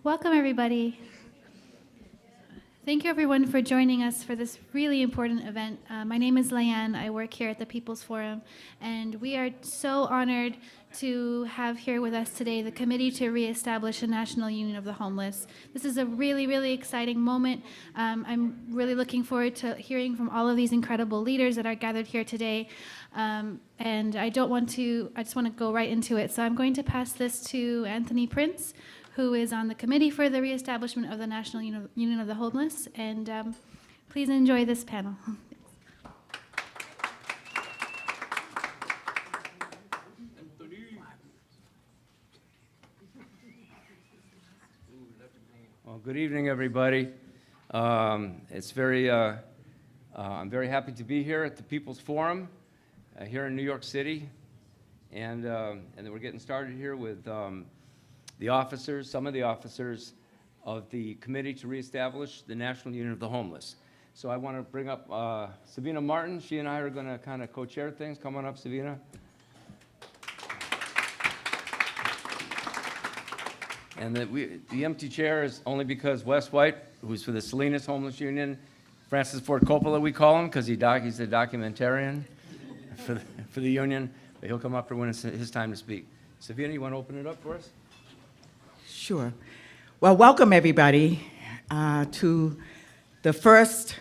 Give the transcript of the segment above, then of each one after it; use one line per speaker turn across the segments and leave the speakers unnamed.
Welcome, everybody. Thank you, everyone, for joining us for this really important event. My name is Leanne. I work here at the People's Forum, and we are so honored to have here with us today the Committee to Reestablish a National Union of the Homeless. This is a really, really exciting moment. I'm really looking forward to hearing from all of these incredible leaders that are gathered here today. And I just want to go right into it. So I'm going to pass this to Anthony Prince, who is on the Committee for the Reestablishment of the National Union of the Homeless. And please enjoy this panel.
Well, good evening, everybody. I'm very happy to be here at the People's Forum here in New York City. And then we're getting started here with some of the officers of the Committee to Reestablish the National Union of the Homeless. So I want to bring up Savina Martin. She and I are going to kind of co-chair things. Come on up, Savina. And the empty chair is only because Wes White, who's for the Salinas Homeless Union, Francis Ford Coppola, we call him, because he's a documentarian for the union. But he'll come up for when it's his time to speak. Savina, you want to open it up for us?
Sure. Well, welcome everybody to the first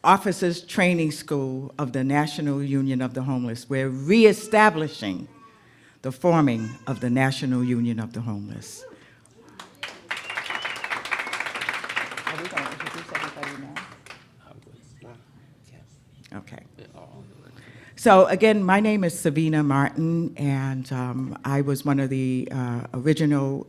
Officers Training School of the National Union of the Homeless. We're reestablishing the forming of the National Union of the Homeless. Are we going to introduce everybody now? Okay. So again, my name is Savina Martin, and I was one of the original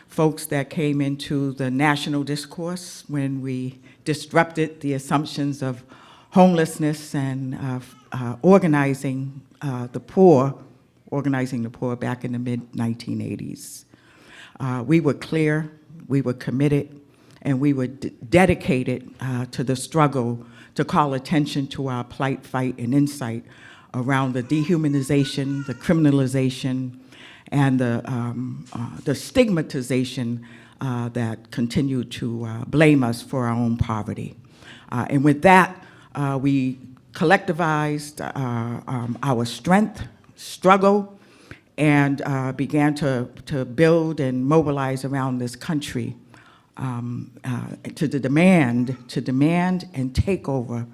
folks that came into the national discourse when we disrupted the assumptions of homelessness and organizing the poor back in the mid-1980s. We were clear, we were committed, and we were dedicated to the struggle to call attention to our plight, fight, and insight around the dehumanization, the criminalization, and the stigmatization that continue to blame us for our own poverty. And with that, we collectivized our strength, struggle, and began to build and mobilize around this country to demand and take over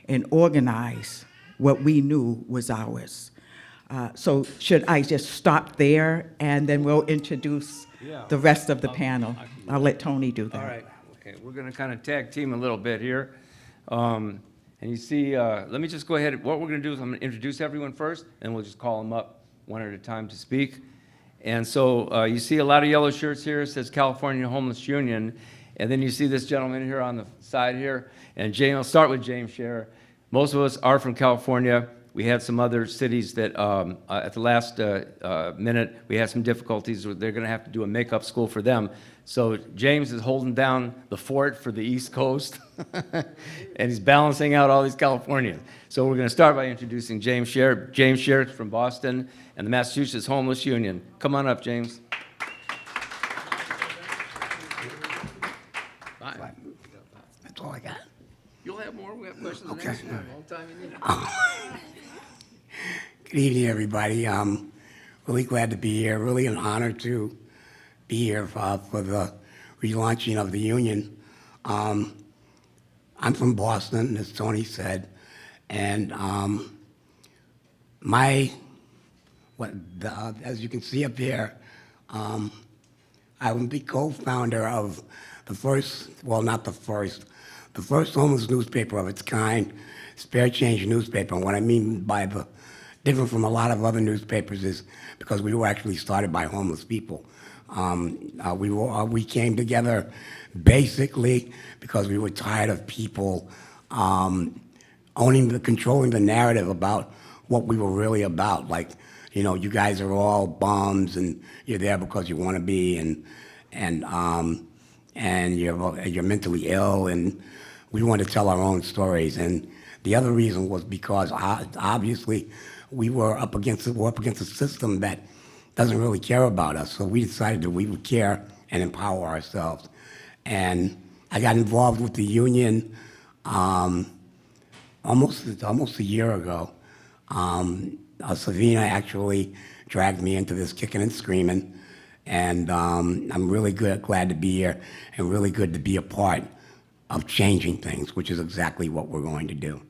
and organize what we knew was ours. So should I just stop there, and then we'll introduce the rest of the panel? I'll let Tony do that.
All right. Okay. We're going to kind of tag team a little bit here. And you see, let me just go ahead. What we're going to do is I'm going to introduce everyone first, and we'll just call them up one at a time to speak. And so you see a lot of yellow shirts here. It says California Homeless Union. And then you see this gentleman here on the side here. And James, I'll start with James Scher. Most of us are from California. We had some other cities that at the last minute, we had some difficulties. They're going to have to do a makeup school for them. So James is holding down the fort for the East Coast, and he's balancing out all these Californians. So we're going to start by introducing James Scher. James Scher is from Boston and the Massachusetts Homeless Union. Come on up, James. Bye.
That's all I got.
You'll have more. We have questions
Okay.
next time. All the time you need.
Good evening, everybody. Really glad to be here. Really an honor to be here for the relaunching of the union. I'm from Boston, as Tony said, and as you can see up here, I was the co-founder of the first homeless newspaper of its kind, Spare Change newspaper. And what I mean by the different from a lot of other newspapers is because we were actually started by homeless people. We came together basically because we were tired of people controlling the narrative about what we were really about. Like, you know, you guys are all bums and you're there because you want to be, and you're mentally ill, and we want to tell our own stories. And the other reason was because obviously we're up against a system that doesn't really care about us. So we decided that we would care and empower ourselves. And I got involved with the union almost a year ago. Savina actually dragged me into this kicking and screaming, and I'm really glad to be here, and really good to be a part of changing things, which is exactly what we're going to do.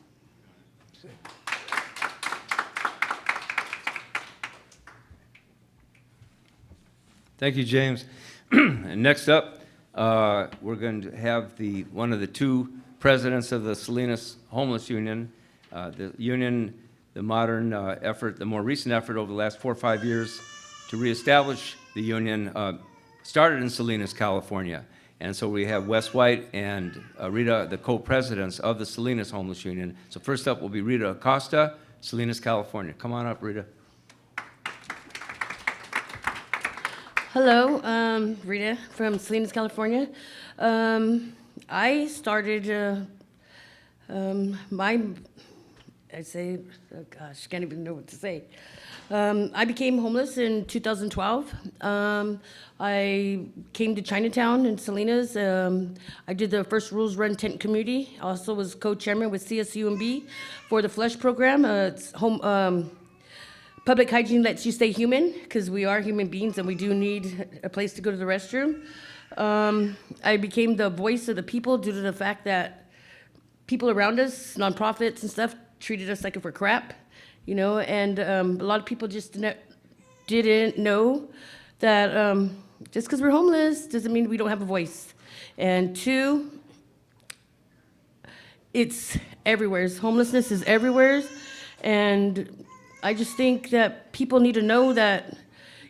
Thank you, James. And next up, we're going to have one of the two presidents of the Salinas Homeless Union. The union, the modern effort, the more recent effort over the last 4 or 5 years to reestablish the union started in Salinas, California. And so we have Wes White and Rita, the co-presidents of the Salinas Homeless Union. So first up will be Rita Acosta, Salinas, California. Come on up, Rita.
Hello, Rita from Salinas, California. I started can't even know what to say. I became homeless in 2012. I came to Chinatown in Salinas. I did the first Rules Run Tent Community. I also was co-chairman with CSUMB for the FLESH program. It's home. Public hygiene lets you stay human, because we are human beings and we do need a place to go to the restroom. I became the voice of the people due to the fact that people around us, nonprofits and stuff, treated us like if we're crap, and a lot of people just didn't know that just because we're homeless doesn't mean we don't have a voice. And two, it's everywhere. Homelessness is everywhere, and I just think that people need to know that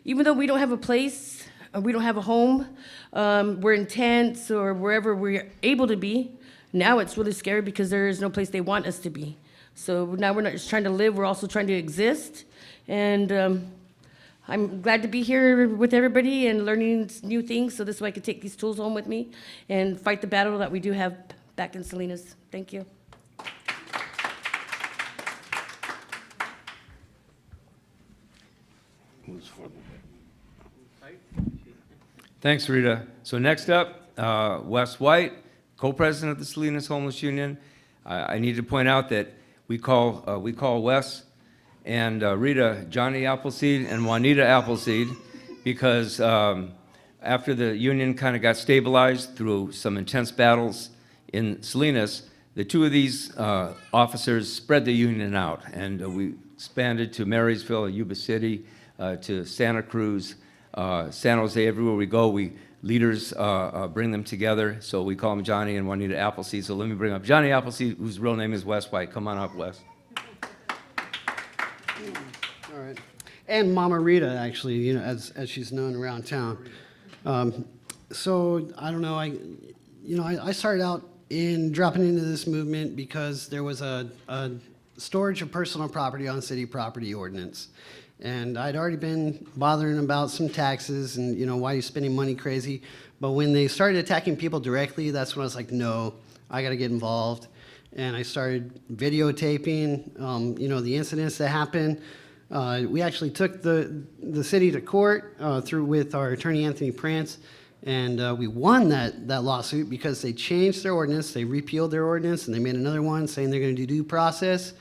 even though we don't have a place, we don't have a home, we're in tents or wherever we're able to be, now it's really scary because there is no place they want us to be. So now we're not just trying to live, we're also trying to exist. And I'm glad to be here with everybody and learning new things, so this way I can take these tools home with me and fight the battle that we do have back in Salinas. Thank you.
Thanks, Rita. So next up, Wes White, co-president of the Salinas Homeless Union. I need to point out that we call Wes and Rita Johnny Appleseed and Juanita Appleseed because after the union kind of got stabilized through some intense battles in Salinas, the two of these officers spread the union out, and we expanded to Marysville, Yuba City, to Santa Cruz, San Jose. Everywhere we go, leaders bring them together, so we call them Johnny and Juanita Appleseed. So let me bring up Johnny Appleseed, whose real name is Wes White. Come on up, Wes.
All right. And Mama Rita, actually, as she's known around town. So I don't know, I started out in dropping into this movement because there was a storage of personal property on city property ordinance. And I'd already been bothering about some taxes and, why are you spending money crazy? But when they started attacking people directly, that's when I was like, no, I got to get involved. And I started videotaping, the incidents that happened. We actually took the city to court with our attorney, Anthony Prance, and we won that lawsuit because they changed their ordinance, they repealed their ordinance, and they made another one saying they're going to do due process.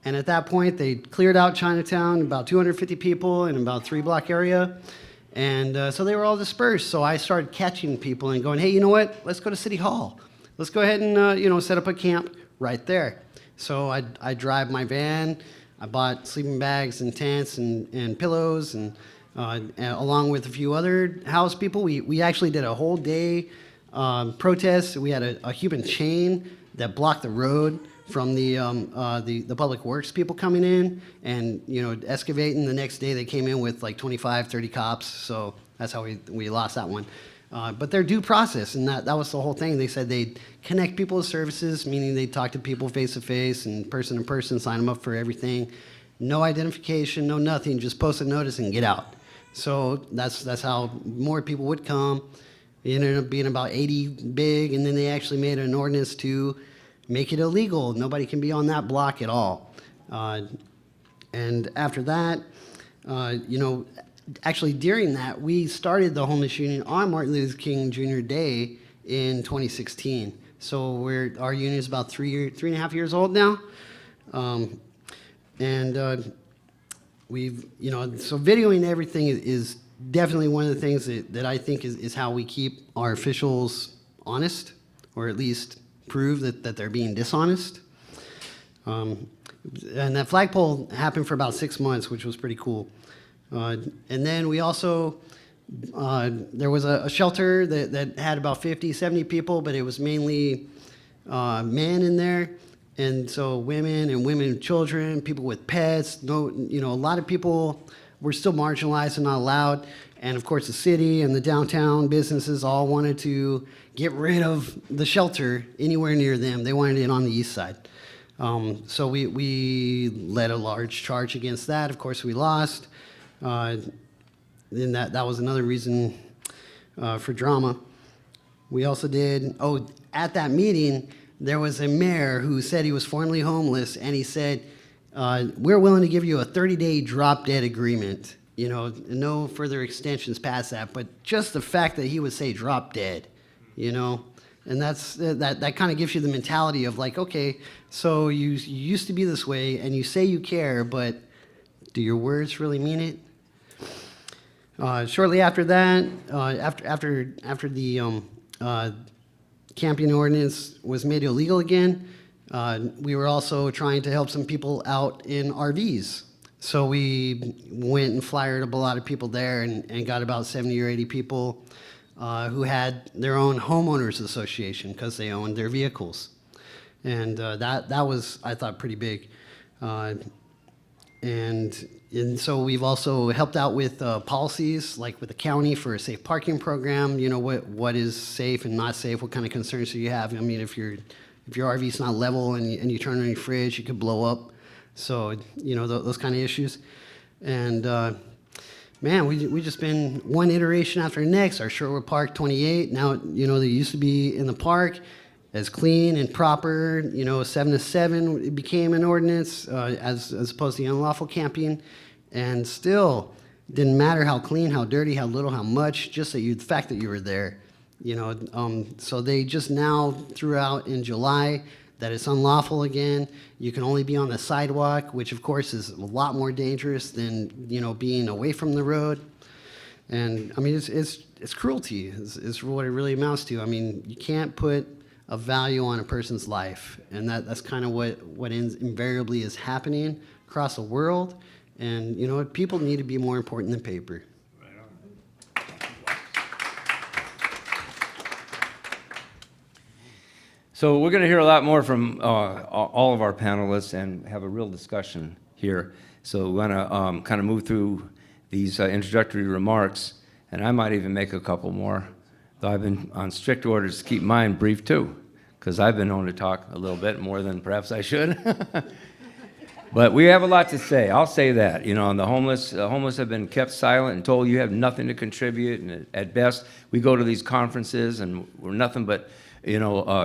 And at that point, they cleared out Chinatown, about 250 people in about 3-block area. And so they were all dispersed. So I started catching people and going, hey, you know what? Let's go to City Hall. Let's go ahead and, set up a camp right there. So I drive my van. I bought sleeping bags and tents and pillows, and along with a few other house people. We actually did a whole day protest. We had a human chain that blocked the road from the public works people coming in and, excavating. The next day they came in with like 25, 30 cops. So that's how we lost that one. But their due process, and that was the whole thing. They said they'd connect people to services, meaning they'd talk to people face to face and person to person, sign them up for everything. No identification, no nothing, just post a notice and get out. So that's how more people would come. It ended up being about 80 big, and then they actually made an ordinance to make it illegal. Nobody can be on that block at all. And after that, actually during that, we started the Homeless Union on Martin Luther King Jr. Day in 2016. So our union is about 3.5 years old now. We've, so videoing everything is definitely one of the things that I think is how we keep our officials honest, or at least prove that they're being dishonest. And that flagpole happened for about 6 months, which was pretty cool. And then we also, there was a shelter that had about 50, 70 people, but it was mainly men in there. And so women and children, people with pets, a lot of people were still marginalized and not allowed. And of course, the city and the downtown businesses all wanted to get rid of the shelter anywhere near them. They wanted it on the east side. So we led a large charge against that. Of course, we lost. Then that was another reason for drama. We also did, at that meeting, there was a mayor who said he was formerly homeless, and he said, we're willing to give you a 30-day drop-dead agreement. No further extensions past that, but just the fact that he would say drop-dead, and that kind of gives you the mentality of like, okay, so you used to be this way, and you say you care, but do your words really mean it? Shortly after that, after the camping ordinance was made illegal again, we were also trying to help some people out in RVs. So we went and flyered up a lot of people there and got about 70 or 80 people who had their own homeowners association because they owned their vehicles. And that was, I thought, pretty big. And so we've also helped out with policies, like with the county for a safe parking program. What is safe and not safe? What kind of concerns do you have? I mean, if your RV's not level and you turn on your fridge, it could blow up. So those kind of issues. And man, we just been one iteration after the next. Our Sherwood Park 28. Now they used to be in the park as clean and proper, 7 to 7, it became an ordinance as opposed to the unlawful camping, and still didn't matter how clean, how dirty, how little, how much, just the fact that you were there, So they just now threw out in July that it's unlawful again. You can only be on the sidewalk, which of course is a lot more dangerous than being away from the road. And I mean, it's cruelty is what it really amounts to. I mean, you can't put a value on a person's life, and that's kind of what invariably is happening across the world. And people need to be more important than paper.
So we're going to hear a lot more from all of our panelists and have a real discussion here. So we're going to kind of move through these introductory remarks, and I might even make a couple more. Though I've been on strict orders to keep mine brief too, because I've been known to talk a little bit more than perhaps I should. But we have a lot to say. I'll say that. And the homeless have been kept silent and told you have nothing to contribute. And at best, we go to these conferences and we're nothing but,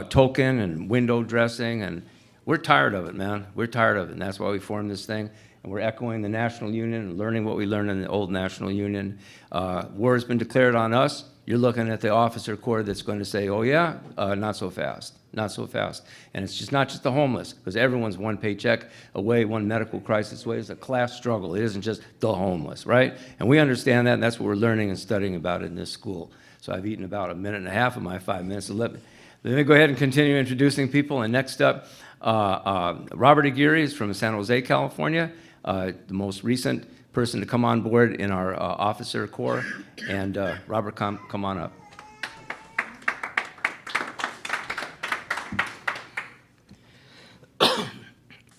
token and window dressing. And we're tired of it, man. We're tired of it. And that's why we formed this thing. And we're echoing the National Union and learning what we learned in the old National Union. War has been declared on us. You're looking at the officer corps that's going to say, oh yeah, not so fast, not so fast. And it's just not just the homeless, because everyone's one paycheck away, one medical crisis away. It's a class struggle. It isn't just the homeless, right? And we understand that, and that's what we're learning and studying about in this school. So I've eaten about a minute and a half of my 5 minutes. So let me go ahead and continue introducing people. And next up, Robert Aguirre is from San Jose, California, the most recent person to come on board in our officer corps. And Robert, come on up.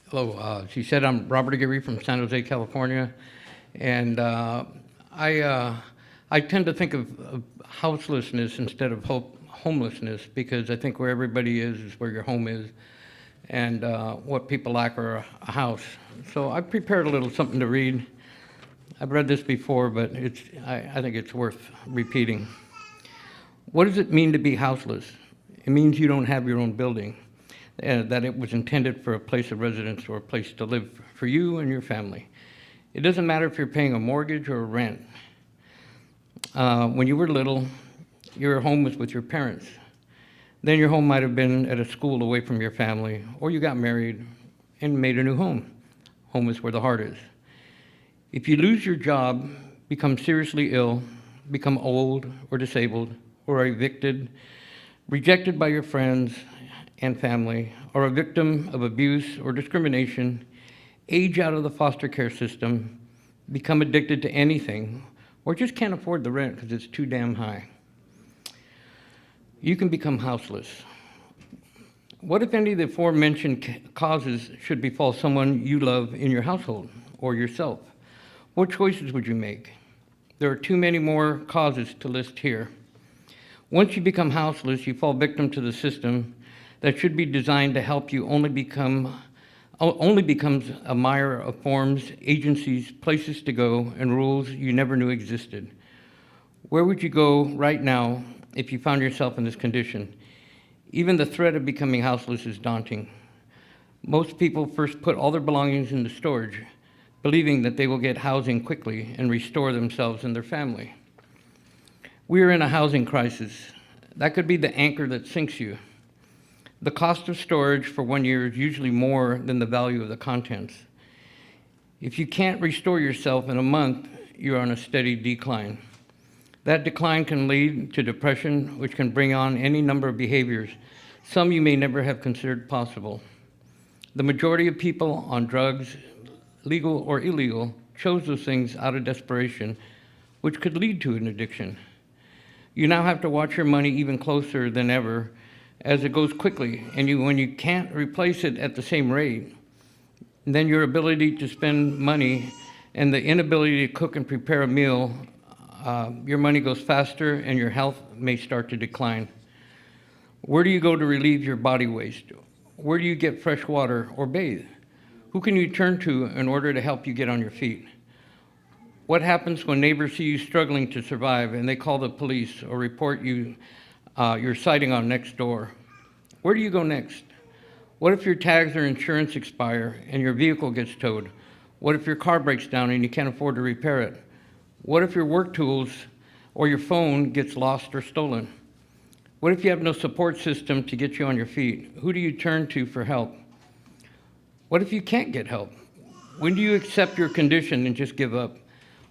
Hello, she said I'm Robert Aguirre from San Jose, California, and I tend to think of houselessness instead of homelessness, because I think where everybody is where your home is, and what people lack are a house. So I prepared a little something to read. I've read this before, but I think it's worth repeating. What does it mean to be houseless? It means you don't have your own building, that it was intended for a place of residence or a place to live for you and your family. It doesn't matter if you're paying a mortgage or a rent. When you were little, your home was with your parents. Then your home might have been at a school away from your family, or you got married and made a new home. Home is where the heart is. If you lose your job, become seriously ill, become old or disabled, or are evicted, rejected by your friends and family, or a victim of abuse or discrimination, age out of the foster care system, become addicted to anything, or just can't afford the rent because it's too damn high, you can become houseless. What if any of the aforementioned causes should befall someone you love in your household or yourself? What choices would you make? There are too many more causes to list here. Once you become houseless, you fall victim to the system that should be designed to help you only becomes a mire of forms, agencies, places to go, and rules you never knew existed. Where would you go right now if you found yourself in this condition? Even the threat of becoming houseless is daunting. Most people first put all their belongings into storage, believing that they will get housing quickly and restore themselves and their family. We are in a housing crisis. That could be the anchor that sinks you. The cost of storage for 1 year is usually more than the value of the contents. If you can't restore yourself in a month, you're on a steady decline. That decline can lead to depression, which can bring on any number of behaviors, some you may never have considered possible. The majority of people on drugs, legal or illegal, chose those things out of desperation, which could lead to an addiction. You now have to watch your money even closer than ever as it goes quickly, and when you can't replace it at the same rate, then your ability to spend money and the inability to cook and prepare a meal, your money goes faster and your health may start to decline. Where do you go to relieve your body waste? Where do you get fresh water or bathe? Who can you turn to in order to help you get on your feet? What happens when neighbors see you struggling to survive and they call the police or report you your sighting on next door? Where do you go next? What if your tags or insurance expire and your vehicle gets towed? What if your car breaks down and you can't afford to repair it? What if your work tools or your phone gets lost or stolen? What if you have no support system to get you on your feet? Who do you turn to for help? What if you can't get help? When do you accept your condition and just give up?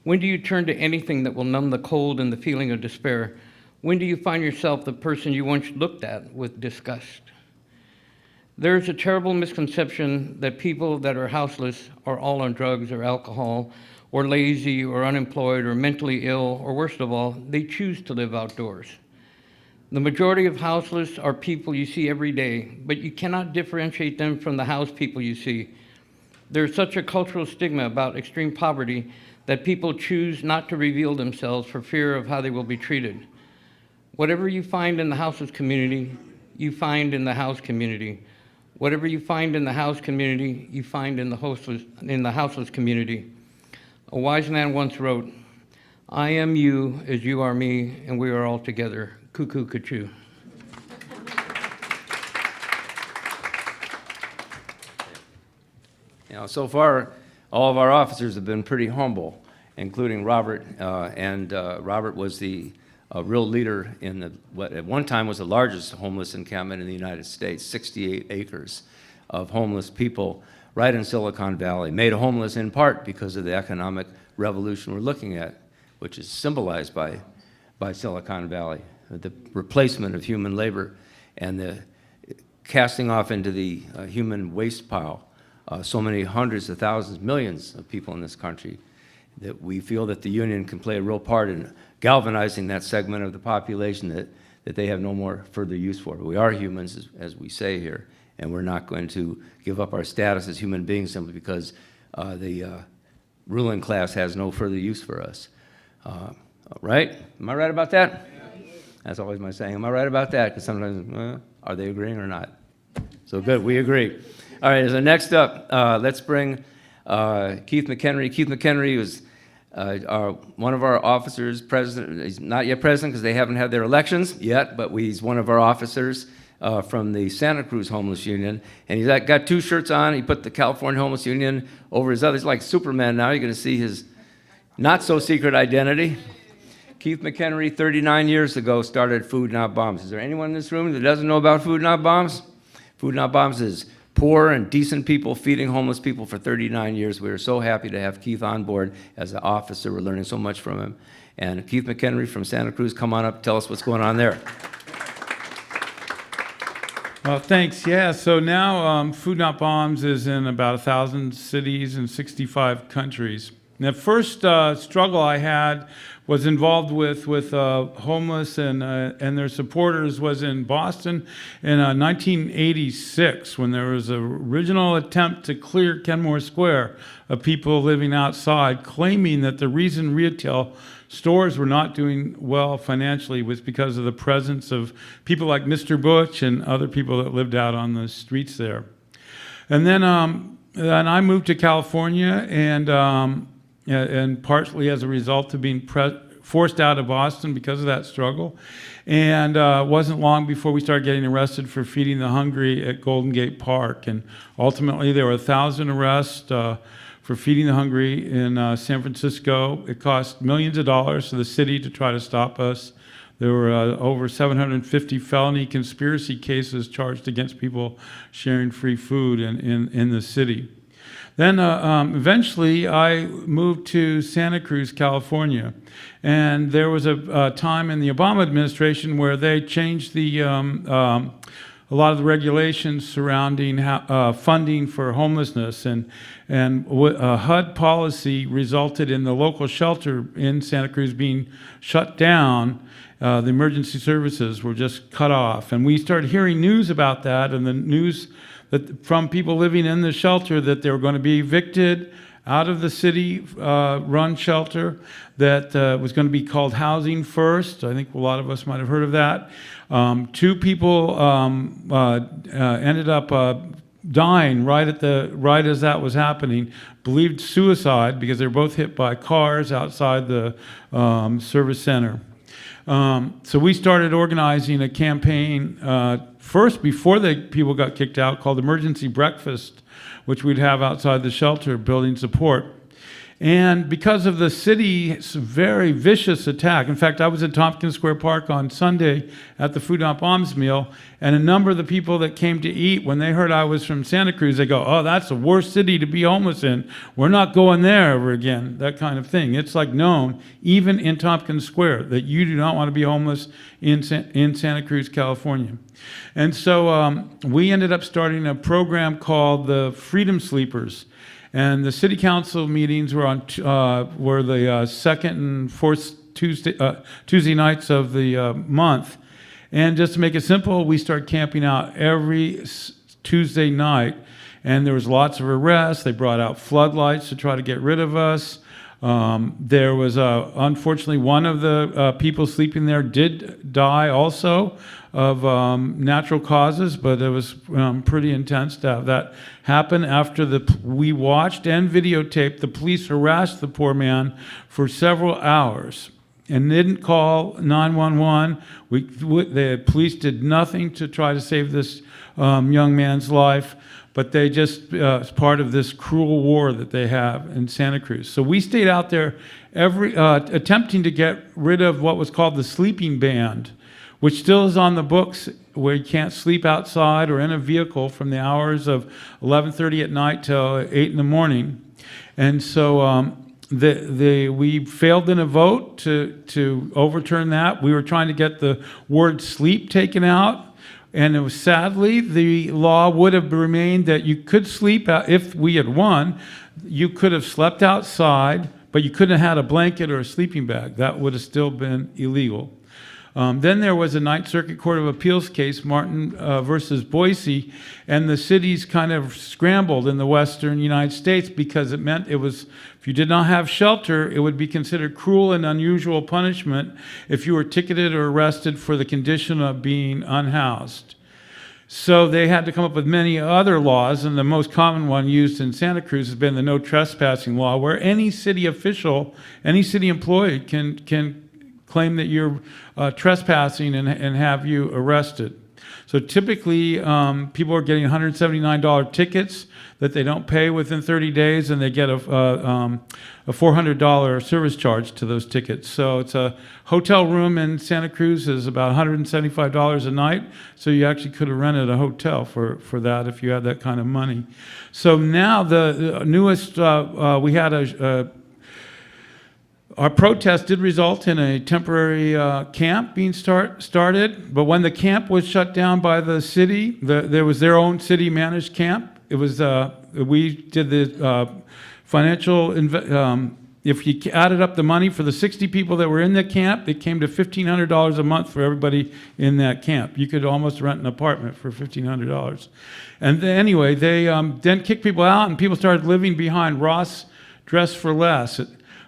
When do you turn to anything that will numb the cold and the feeling of despair? When do you find yourself the person you once looked at with disgust? There is a terrible misconception that people that are houseless are all on drugs or alcohol, or lazy or unemployed or mentally ill, or worst of all, they choose to live outdoors. The majority of houseless are people you see every day, but you cannot differentiate them from the house people you see. There's such a cultural stigma about extreme poverty that people choose not to reveal themselves for fear of how they will be treated. Whatever you find in the houseless community, you find in the house community. Whatever you find in the house community, you find in the houseless community. A wise man once wrote, "I am you as you are me, and we are all together." Cuckoo, cuckoo.
You know, so far, all of our officers have been pretty humble, including Robert. Robert was the real leader in what at one time was the largest homeless encampment in the United States, 68 acres of homeless people right in Silicon Valley, made homeless in part because of the economic revolution we're looking at, which is symbolized by Silicon Valley, the replacement of human labor and the casting off into the human waste pile so many hundreds of thousands, millions of people in this country, that we feel that the union can play a real part in galvanizing that segment of the population that they have no more further use for. We are humans, as we say here, and we're not going to give up our status as human beings simply because the ruling class has no further use for us. Right? Am I right about that? That's always my saying. Am I right about that? Because sometimes, are they agreeing or not? So good, we agree. All right, so next up, let's bring Keith Mchenry. Keith Mchenry was one of our officers, president. He's not yet president because they haven't had their elections yet, but he's one of our officers from the Santa Cruz Homeless Union. And he's got two shirts on. He put the California Homeless Union over his other. He's like Superman now. You're going to see his not-so-secret identity. Keith Mchenry, 39 years ago, started Food Not Bombs. Is there anyone in this room that doesn't know about Food Not Bombs? Food Not Bombs is poor and decent people feeding homeless people for 39 years. We are so happy to have Keith on board as an officer. We're learning so much from him. And Keith Mchenry from Santa Cruz, come on up, tell us what's going on there.
Well, thanks. Yeah, so now Food Not Bombs is in about 1,000 cities and 65 countries. And the first struggle I had was involved with homeless and their supporters was in Boston in 1986 when there was an original attempt to clear Kenmore Square of people living outside, claiming that the reason retail stores were not doing well financially was because of the presence of people like Mr. Butch and other people that lived out on the streets there. And then I moved to California, and partly as a result of being forced out of Boston because of that struggle. And it wasn't long before we started getting arrested for feeding the hungry at Golden Gate Park. And ultimately, there were 1,000 arrests for feeding the hungry in San Francisco. It cost millions of dollars to the city to try to stop us. There were over 750 felony conspiracy cases charged against people sharing free food in the city. Then eventually I moved to Santa Cruz, California. And there was a time in the Obama administration where they changed a lot of the regulations surrounding funding for homelessness. And HUD policy resulted in the local shelter in Santa Cruz being shut down. The emergency services were just cut off. And we started hearing news about that, and the news that from people living in the shelter that they were going to be evicted out of the city-run shelter that was going to be called Housing First. I think a lot of us might have heard of that. 2 people ended up dying right as that was happening, believed suicide because they were both hit by cars outside the service center. So we started organizing a campaign first before the people got kicked out called Emergency Breakfast, which we'd have outside the shelter building support. And because of the city's very vicious attack, in fact, I was at Tompkins Square Park on Sunday at the Food Not Bombs meal, and a number of the people that came to eat, when they heard I was from Santa Cruz, they go, "Oh, that's the worst city to be homeless in. We're not going there ever again," that kind of thing. It's like known, even in Tompkins Square, that you do not want to be homeless in Santa Cruz, California. And so we ended up starting a program called the Freedom Sleepers. And the city council meetings were were the second and fourth Tuesday nights of the month. And just to make it simple, we started camping out every Tuesday night. And there was lots of arrests. They brought out floodlights to try to get rid of us. There was, unfortunately, one of the people sleeping there did die also of natural causes, but it was pretty intense to have that happen after we watched and videotaped the police harass the poor man for several hours and didn't call 911. The police did nothing to try to save this young man's life, but they just, as part of this cruel war that they have in Santa Cruz. So we stayed out there attempting to get rid of what was called the sleeping ban, which still is on the books, where you can't sleep outside or in a vehicle from the hours of 11:30 at night till 8 in the morning. And so we failed in a vote to overturn that. We were trying to get the word sleep taken out. And it was, sadly, the law would have remained that you could sleep out. If we had won, you could have slept outside, but you couldn't have had a blanket or a sleeping bag. That would have still been illegal. Then there was a Ninth Circuit Court of Appeals case, Martin versus Boise, and the cities kind of scrambled in the western United States because it meant if you did not have shelter, it would be considered cruel and unusual punishment if you were ticketed or arrested for the condition of being unhoused. So they had to come up with many other laws, and the most common one used in Santa Cruz has been the no trespassing law, where any city official, any city employee can claim that you're trespassing and have you arrested. So typically, people are getting $179 tickets that they don't pay within 30 days, and they get a $400 service charge to those tickets. So it's a hotel room in Santa Cruz is about $175 a night. So you actually could have rented a hotel for that if you had that kind of money. So now the newest, we had our protest did result in a temporary camp being started, but when the camp was shut down by the city, there was their own city-managed camp. It was we did the financial. If you added up the money for the 60 people that were in the camp, it came to $1,500 a month for everybody in that camp. You could almost rent an apartment for $1,500. And then, anyway, they then kicked people out, and people started living behind Ross Dress for Less.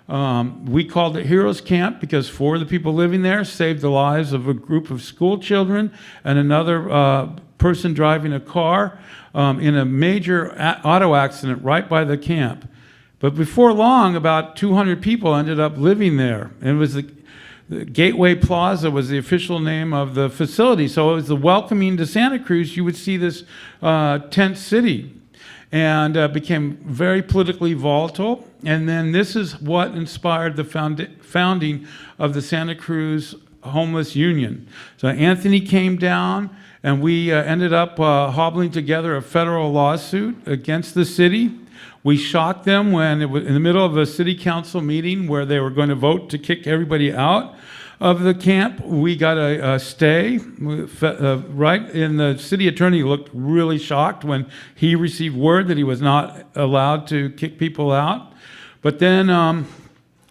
We called it Heroes Camp because 4 of the people living there saved the lives of a group of school children and another person driving a car in a major auto accident right by the camp. But before long, about 200 people ended up living there. And it was the Gateway Plaza was the official name of the facility. So it was the welcoming to Santa Cruz. You would see this tent city. And became very politically volatile. And then this is what inspired the founding of the Santa Cruz Homeless Union. So Anthony came down, and we ended up hobbling together a federal lawsuit against the city. We shocked them when it was in the middle of a city council meeting where they were going to vote to kick everybody out of the camp. We got a stay, right? And the city attorney looked really shocked when he received word that he was not allowed to kick people out. But then and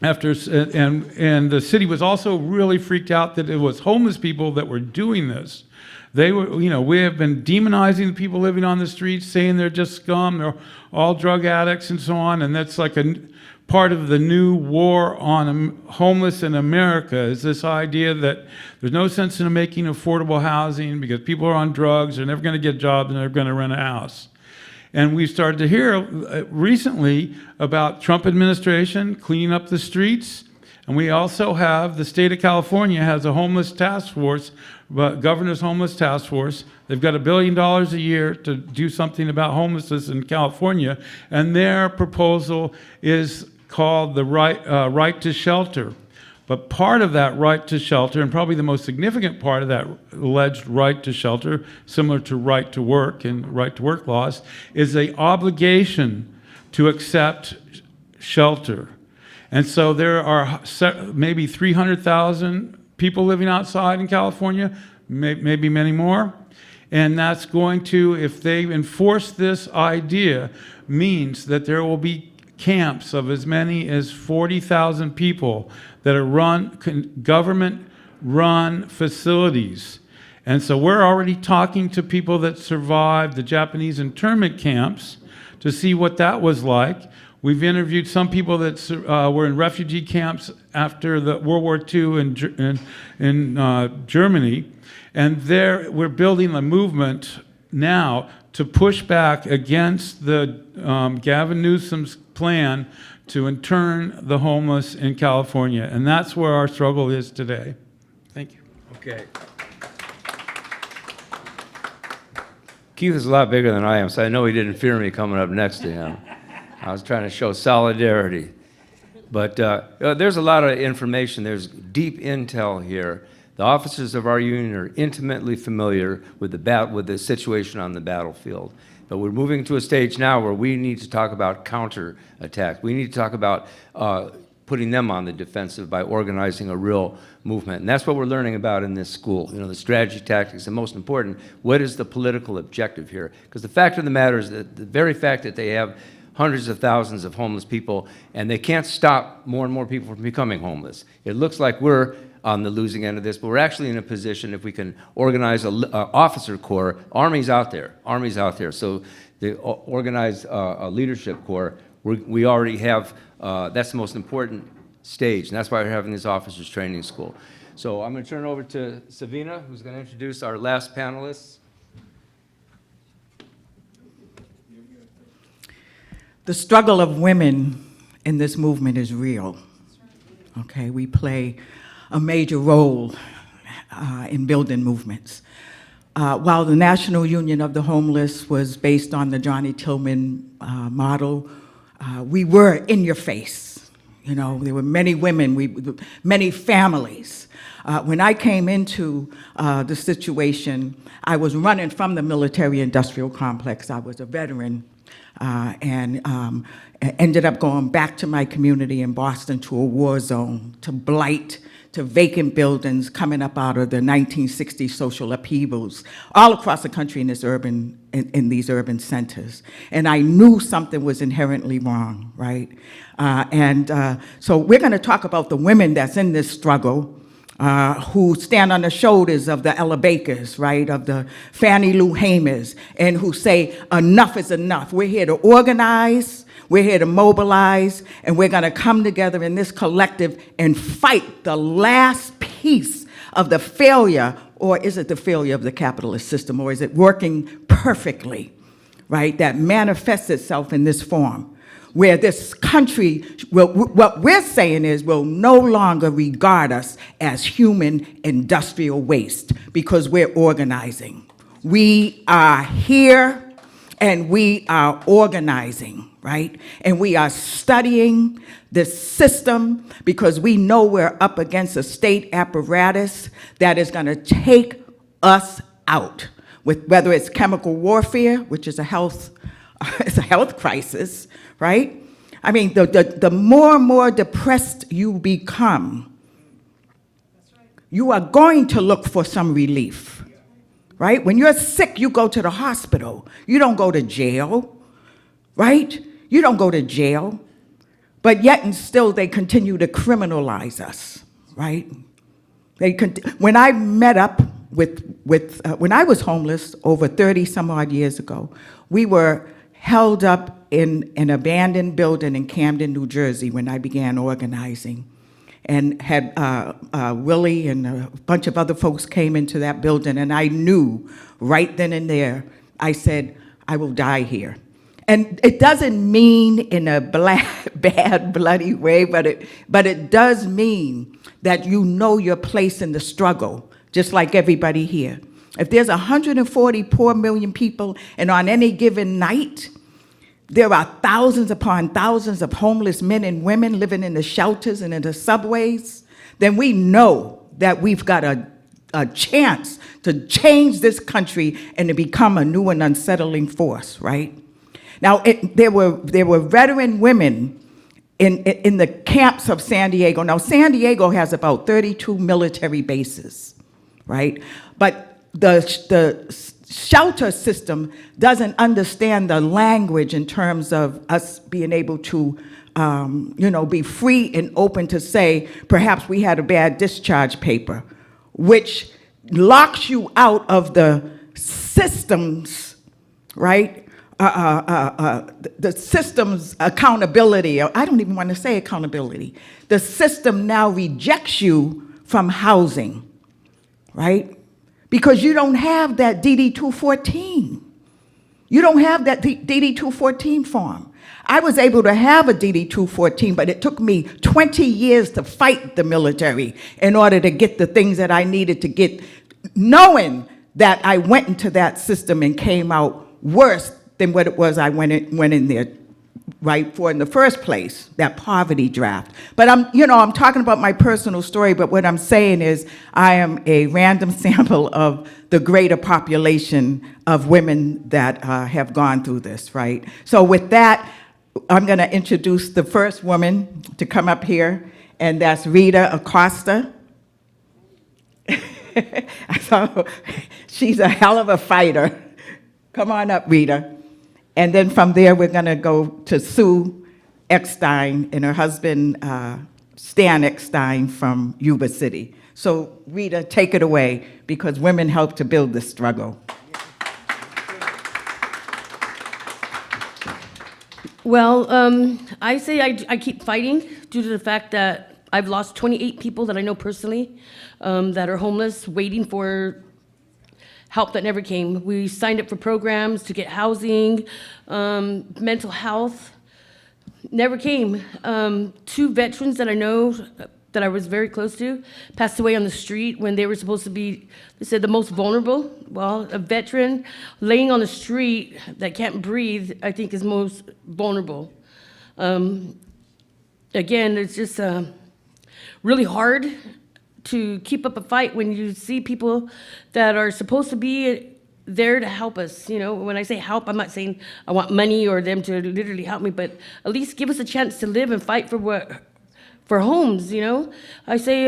the city was also really freaked out that it was homeless people that were doing this. They were, we have been demonizing the people living on the streets, saying they're just scum, they're all drug addicts and so on, and that's like a part of the new war on homeless in America is this idea that there's no sense in making affordable housing because people are on drugs, they're never going to get jobs, and they're going to rent a house. And we started to hear recently about Trump administration cleaning up the streets. And we also have the state of California has a homeless task force, governor's homeless task force. They've got $1 billion a year to do something about homelessness in California. And their proposal is called the right to shelter. But part of that right to shelter, and probably the most significant part of that alleged right to shelter, similar to right to work and right to work laws, is the obligation to accept shelter. And so there are maybe 300,000 people living outside in California, maybe many more. And that's going to, if they enforce this idea, means that there will be camps of as many as 40,000 people that are government-run facilities. And so we're already talking to people that survived the Japanese internment camps to see what that was like. We've interviewed some people that were in refugee camps after the World War II in Germany. And there we're building a movement now to push back against the Gavin Newsom's plan to intern the homeless in California. And that's where our struggle is today. Thank you.
Okay. Keith is a lot bigger than I am, so I know he didn't fear me coming up next to him. I was trying to show solidarity. But there's a lot of information. There's deep intel here. The officers of our union are intimately familiar with the situation on the battlefield. But we're moving to a stage now where we need to talk about counterattack. We need to talk about putting them on the defensive by organizing a real movement. And that's what we're learning about in this school. The strategy, tactics, and most important, what is the political objective here? Because the fact of the matter is that the very fact that they have hundreds of thousands of homeless people, and they can't stop more and more people from becoming homeless. It looks like we're on the losing end of this, but we're actually in a position if we can organize an officer corps. Army's out there. So the organize a leadership corps, we already have, that's the most important stage, and that's why we're having this officers training school. So I'm going to turn it over to Savina, who's going to introduce our last panelists.
The struggle of women in this movement is real. Okay, we play a major role in building movements. while the National Union of the Homeless was based on the Johnny Tillman model, we were in your face. You know, there were many women, many families. When I came into the situation, I was running from the military-industrial complex. I was a veteran, and ended up going back to my community in Boston, to a war zone, to blight, to vacant buildings coming up out of the 1960s social upheavals all across the country in these urban centers. And I knew something was inherently wrong, right? So we're gonna talk about the women that's in this struggle, who stand on the shoulders of the Ella Bakers, right, of the Fannie Lou Hamers, and who say, enough is enough. We're here to organize, we're here to mobilize, and we're gonna come together in this collective and fight the last piece of the failure, or is it the failure of the capitalist system, or is it working perfectly, right, that manifests itself in this form, where this country, what we're saying is, will no longer regard us as human industrial waste, because we're organizing. We are here and we are organizing, right? And we are studying this system because we know we're up against a state apparatus that is gonna take us out, with whether it's chemical warfare, which is it's a health crisis, right? I mean, the more and more depressed you become, you are going to look for some relief, right? When you're sick, you go to the hospital. You don't go to jail, right? You don't go to jail. But yet and still, they continue to criminalize us, right? When I met up when I was homeless over 30 some odd years ago, we were held up in an abandoned building in Camden, New Jersey, when I began organizing, and had Willie and a bunch of other folks came into that building, and I knew right then and there, I said, I will die here. And it doesn't mean in a bad, bloody way, but it does mean that you know your place in the struggle, just like everybody here. If there's 144 million people, and on any given night, there are thousands upon thousands of homeless men and women living in the shelters and in the subways, then we know that we've got a chance to change this country and to become a new and unsettling force, right? Now, there were veteran women in the camps of San Diego. Now, San Diego has about 32 military bases, right? But the shelter system doesn't understand the language in terms of us being able to, be free and open to say, perhaps we had a bad discharge paper, which locks you out of the systems, right? The system's accountability, or I don't even want to say accountability. The system now rejects you from housing, right? Because you don't have that DD-214. You don't have that DD-214 form. I was able to have a DD-214, but it took me 20 years to fight the military in order to get the things that I needed to get, knowing that I went into that system and came out worse than what it was I went in there, right, for in the first place, that poverty draft. But I'm talking about my personal story, but what I'm saying is I am a random sample of the greater population of women that have gone through this, right? So with that, I'm gonna introduce the first woman to come up here, and that's Rita Acosta. So she's a hell of a fighter. Come on up, Rita. And then from there, we're gonna go to Sue Eckstein and her husband, Stan Eckstein from Yuba City. So Rita, take it away, because women help to build this struggle.
Well, I say I keep fighting due to the fact that I've lost 28 people that I know personally that are homeless, waiting for help that never came. We signed up for programs to get housing, mental health, never came. 2 veterans that I know that I was very close to passed away on the street when they were supposed to be, they said, the most vulnerable. Well, a veteran laying on the street that can't breathe, I think, is most vulnerable. Again, it's just really hard to keep up a fight when you see people that are supposed to be there to help us. You know, when I say help, I'm not saying I want money or them to literally help me, but at least give us a chance to live and fight for homes, you know? I say,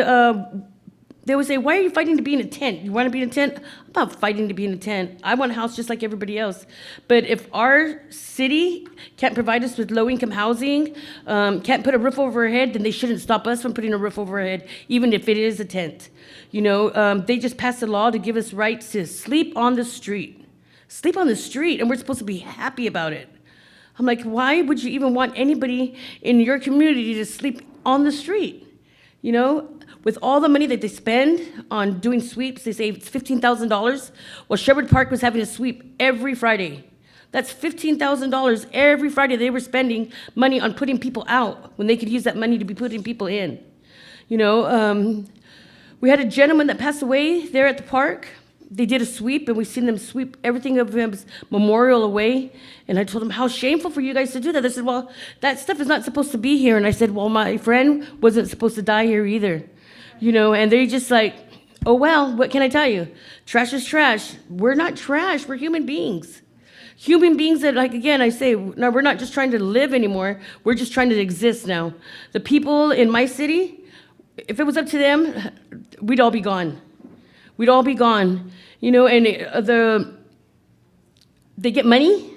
they would say, why are you fighting to be in a tent? You want to be in a tent? I'm not fighting to be in a tent. I want a house just like everybody else. But if our city can't provide us with low-income housing, can't put a roof over our head, then they shouldn't stop us from putting a roof over our head, even if it is a tent. You know, they just passed a law to give us rights to sleep on the street. Sleep on the street, and we're supposed to be happy about it. I'm like, why would you even want anybody in your community to sleep on the street? You know, with all the money that they spend on doing sweeps, they say it's $15,000. Well, Sherwood Park was having a sweep every Friday. That's $15,000 every Friday they were spending money on putting people out when they could use that money to be putting people in. You know, we had a gentleman that passed away there at the park. They did a sweep, and we seen them sweep everything of his memorial away. And I told them, how shameful for you guys to do that. They said, well, that stuff is not supposed to be here. And I said, well, my friend wasn't supposed to die here either. You know, and they just like, oh, well, what can I tell you? Trash is trash. We're not trash. We're human beings. Human beings that, like, again, I say, no, we're not just trying to live anymore. We're just trying to exist now. The people in my city, if it was up to them, we'd all be gone. We'd all be gone, you know, and they get money.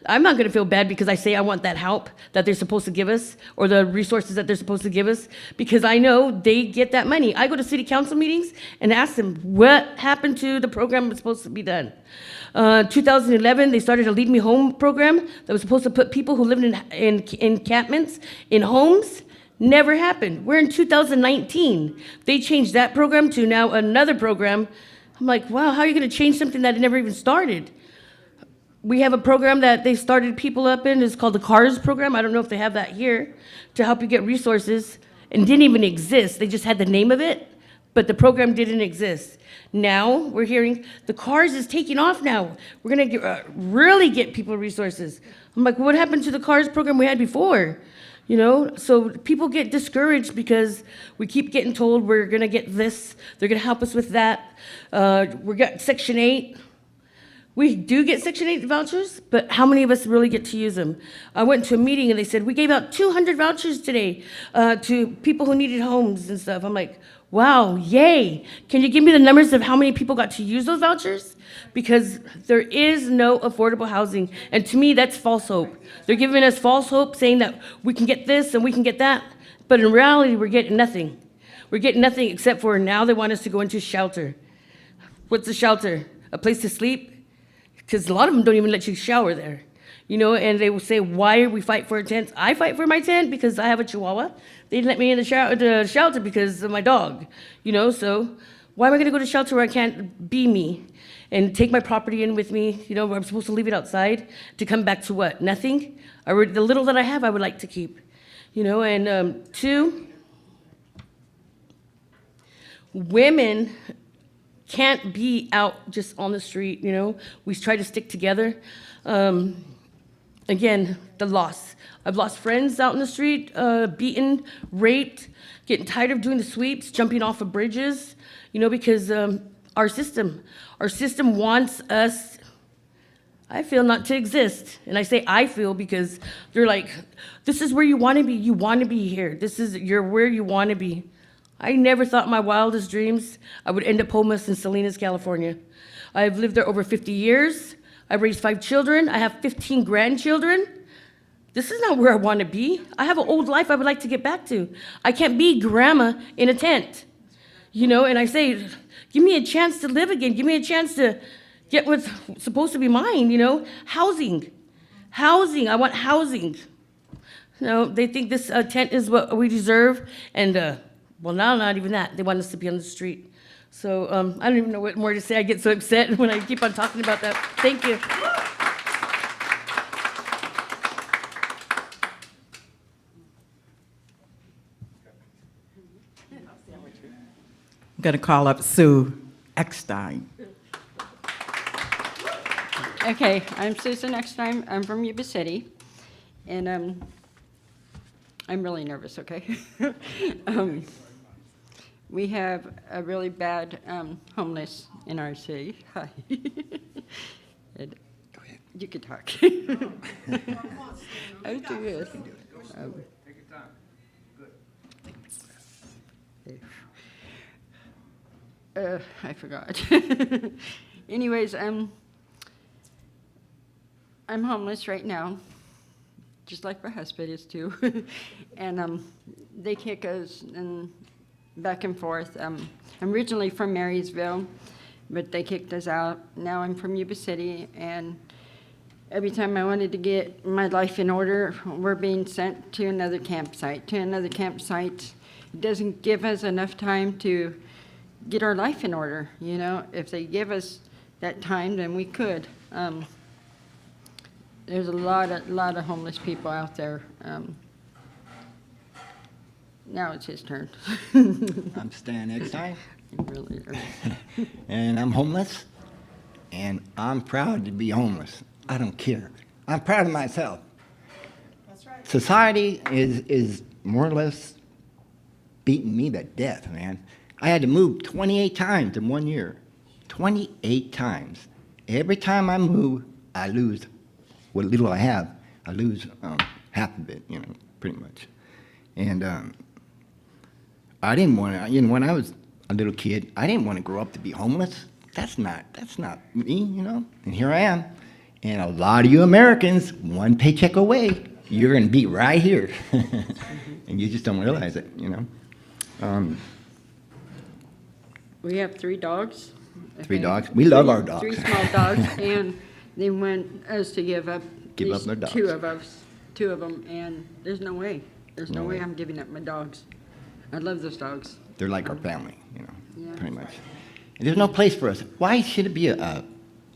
I'm not going to feel bad because I say I want that help that they're supposed to give us or the resources that they're supposed to give us because I know they get that money. I go to city council meetings and ask them what happened to the program that's supposed to be done. 2011, they started a Lead Me Home program that was supposed to put people who lived in encampments in homes. Never happened. We're in 2019. They changed that program to now another program. I'm like, wow, how are you going to change something that never even started? We have a program that they started people up in. It's called the CARS program. I don't know if they have that here to help you get resources. And didn't even exist. They just had the name of it, but the program didn't exist. Now we're hearing the CARS is taking off now. We're going to really get people resources. I'm like, what happened to the CARS program we had before? You know, so people get discouraged because we keep getting told we're going to get this, they're going to help us with that. We got Section 8. We do get Section 8 vouchers, but how many of us really get to use them? I went to a meeting and they said, we gave out 200 vouchers today to people who needed homes and stuff. I'm like, wow, yay. Can you give me the numbers of how many people got to use those vouchers? Because there is no affordable housing. And to me, that's false hope. They're giving us false hope, saying that we can get this and we can get that. But in reality, we're getting nothing. We're getting nothing except for now they want us to go into shelter. What's a shelter? A place to sleep? Because a lot of them don't even let you shower there. You know, and they will say, why we fight for a tent? I fight for my tent because I have a Chihuahua. They didn't let me in the shelter because of my dog. You know, so why am I going to go to shelter where I can't be me and take my property in with me? You know, where I'm supposed to leave it outside to come back to what? Nothing? The little that I have, I would like to keep. You know, and two, women can't be out just on the street, you know. We try to stick together. Again, the loss. I've lost friends out in the street, beaten, raped, getting tired of doing the sweeps, jumping off of bridges, you know, because our system wants us, I feel, not to exist. And I say I feel because they're like, this is where you want to be. You want to be here. You're where you want to be. I never thought in my wildest dreams I would end up homeless in Salinas, California. I've lived there over 50 years. I've raised 5 children. I have 15 grandchildren. This is not where I want to be. I have an old life I would like to get back to. I can't be grandma in a tent, you know, and I say, give me a chance to live again. Give me a chance to get what's supposed to be mine, you know. Housing. I want housing. You know, they think this tent is what we deserve, and well, now not even that. They want us to be on the street. So I don't even know what more to say. I get so upset when I keep on talking about that. Thank you.
going to call up Sue Eckstein.
Okay, I'm Susan Eckstein. I'm from Yuba City, and I'm really nervous, okay? We have a really bad homeless in our city. Hi. And you can talk. I was doing this.
Take your time. Good.
I forgot. Anyways, I'm homeless right now, just like my husband is too. And they kick us and back and forth. I'm originally from Marysville, but they kicked us out. Now I'm from Yuba City, and every time I wanted to get my life in order, we're being sent to another campsite, It doesn't give us enough time to get our life in order, you know? If they give us that time, then we could. There's a lot of homeless people out there. Now it's his turn.
I'm Stan Eckstein,
Really,
and I'm homeless, and I'm proud to be homeless. I don't care. I'm proud of myself. That's right. Society is more or less beating me to death, man. I had to move 28 times in 1 year. 28 times. Every time I move, I lose what little I have. I lose half of it, you know, pretty much. And I didn't want to, you know, when I was a little kid, I didn't want to grow up to be homeless. That's not me, you know. And here I am. And a lot of you Americans, one paycheck away, you're going to be right here. And you just don't realize it, you know.
we have 3 dogs.
3 dogs. We love our dogs.
3 small dogs, and they want us to give up.
Give up
these
their dogs.
2 of them, and there's no way. There's no
No
way
way.
I'm giving up my dogs. I love those dogs.
They're like our family, you know,
Yeah.
pretty much. And there's no place for us. Why should it be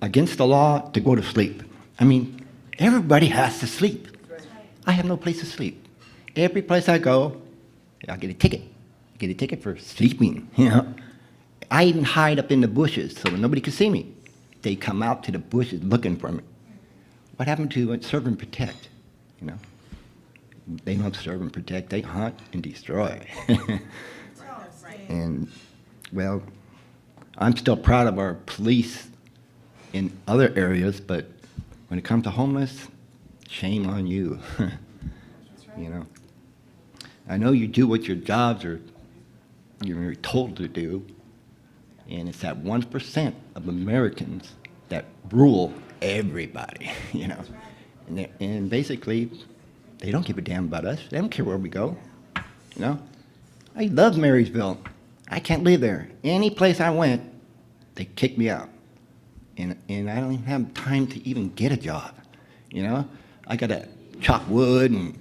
against the law to go to sleep? I mean, everybody has to sleep. I have no place to sleep. Every place I go, I get a ticket. I get a ticket for sleeping, you know. I even hide up in the bushes so that nobody can see me. They come out to the bushes looking for me. What happened to serve and protect, you know? They don't serve and protect, they hunt and destroy. And, well, I'm still proud of our police in other areas, but when it comes to homeless, shame on you. You know? I know you do what your jobs are, you're told to do, and it's that 1% of Americans that rule everybody, you know? And basically, they don't give a damn about us. They don't care where we go, you know? I love Marysville. I can't live there. Any place I went, they kick me out. And I don't even have time to even get a job, you know? I gotta chop wood and,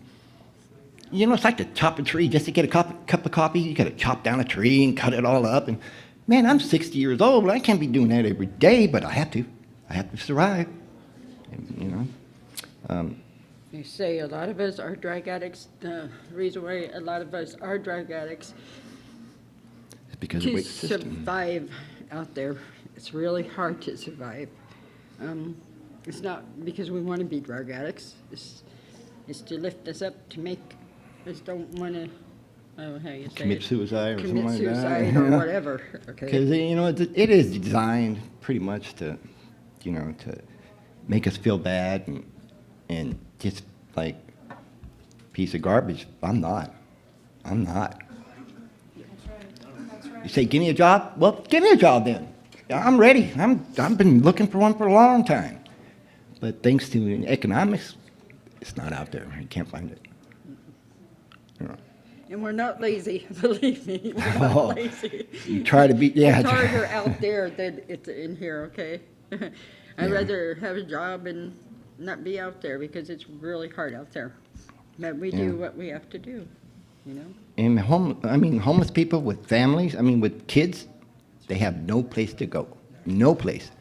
you know, it's like to chop a tree just to get a cup of coffee. You gotta chop down a tree and cut it all up. And man, I'm 60 years old. I can't be doing that every day, but I have to. I have to survive, and, you know?
They say a lot of us are drug addicts. The reason why a lot of us are drug addicts
It's because of
to
the system.
survive out there. It's really hard to survive. It's not because we want to be drug addicts. It's to lift us up to make us don't want to, I don't know how you say
Commit
it.
suicide or something
Commit
like that.
suicide or whatever, okay?
Because, you know, it is designed pretty much to, you know, to make us feel bad and just like piece of garbage. I'm not. You say, give me a job? Well, give me a job then. I'm ready. I've been looking for one for a long time. But thanks to economics, it's not out there. You can't find it. You know.
And we're not lazy, believe me, we're not
Oh,
lazy.
You try to be, yeah.
It's harder out there than it's in here, okay? I'd
Yeah.
rather have a job and not be out there because it's really hard out there. But we do
Yeah.
what we have to do, you know?
And homeless people with families, with kids, they have no place to go. No place.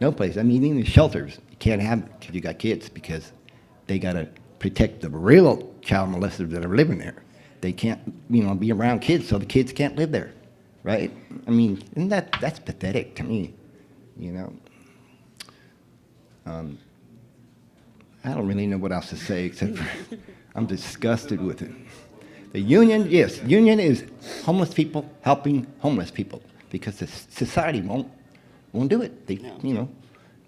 No place. Even shelters, you can't have it if you got kids because they got to protect the real child molesters that are living there. They can't, be around kids, so the kids can't live there, right? I mean, isn't that's pathetic to me, you know? I don't really know what else to say except for I'm disgusted with it. The union, yes, union is homeless people helping homeless people because the society won't do it. They, you know,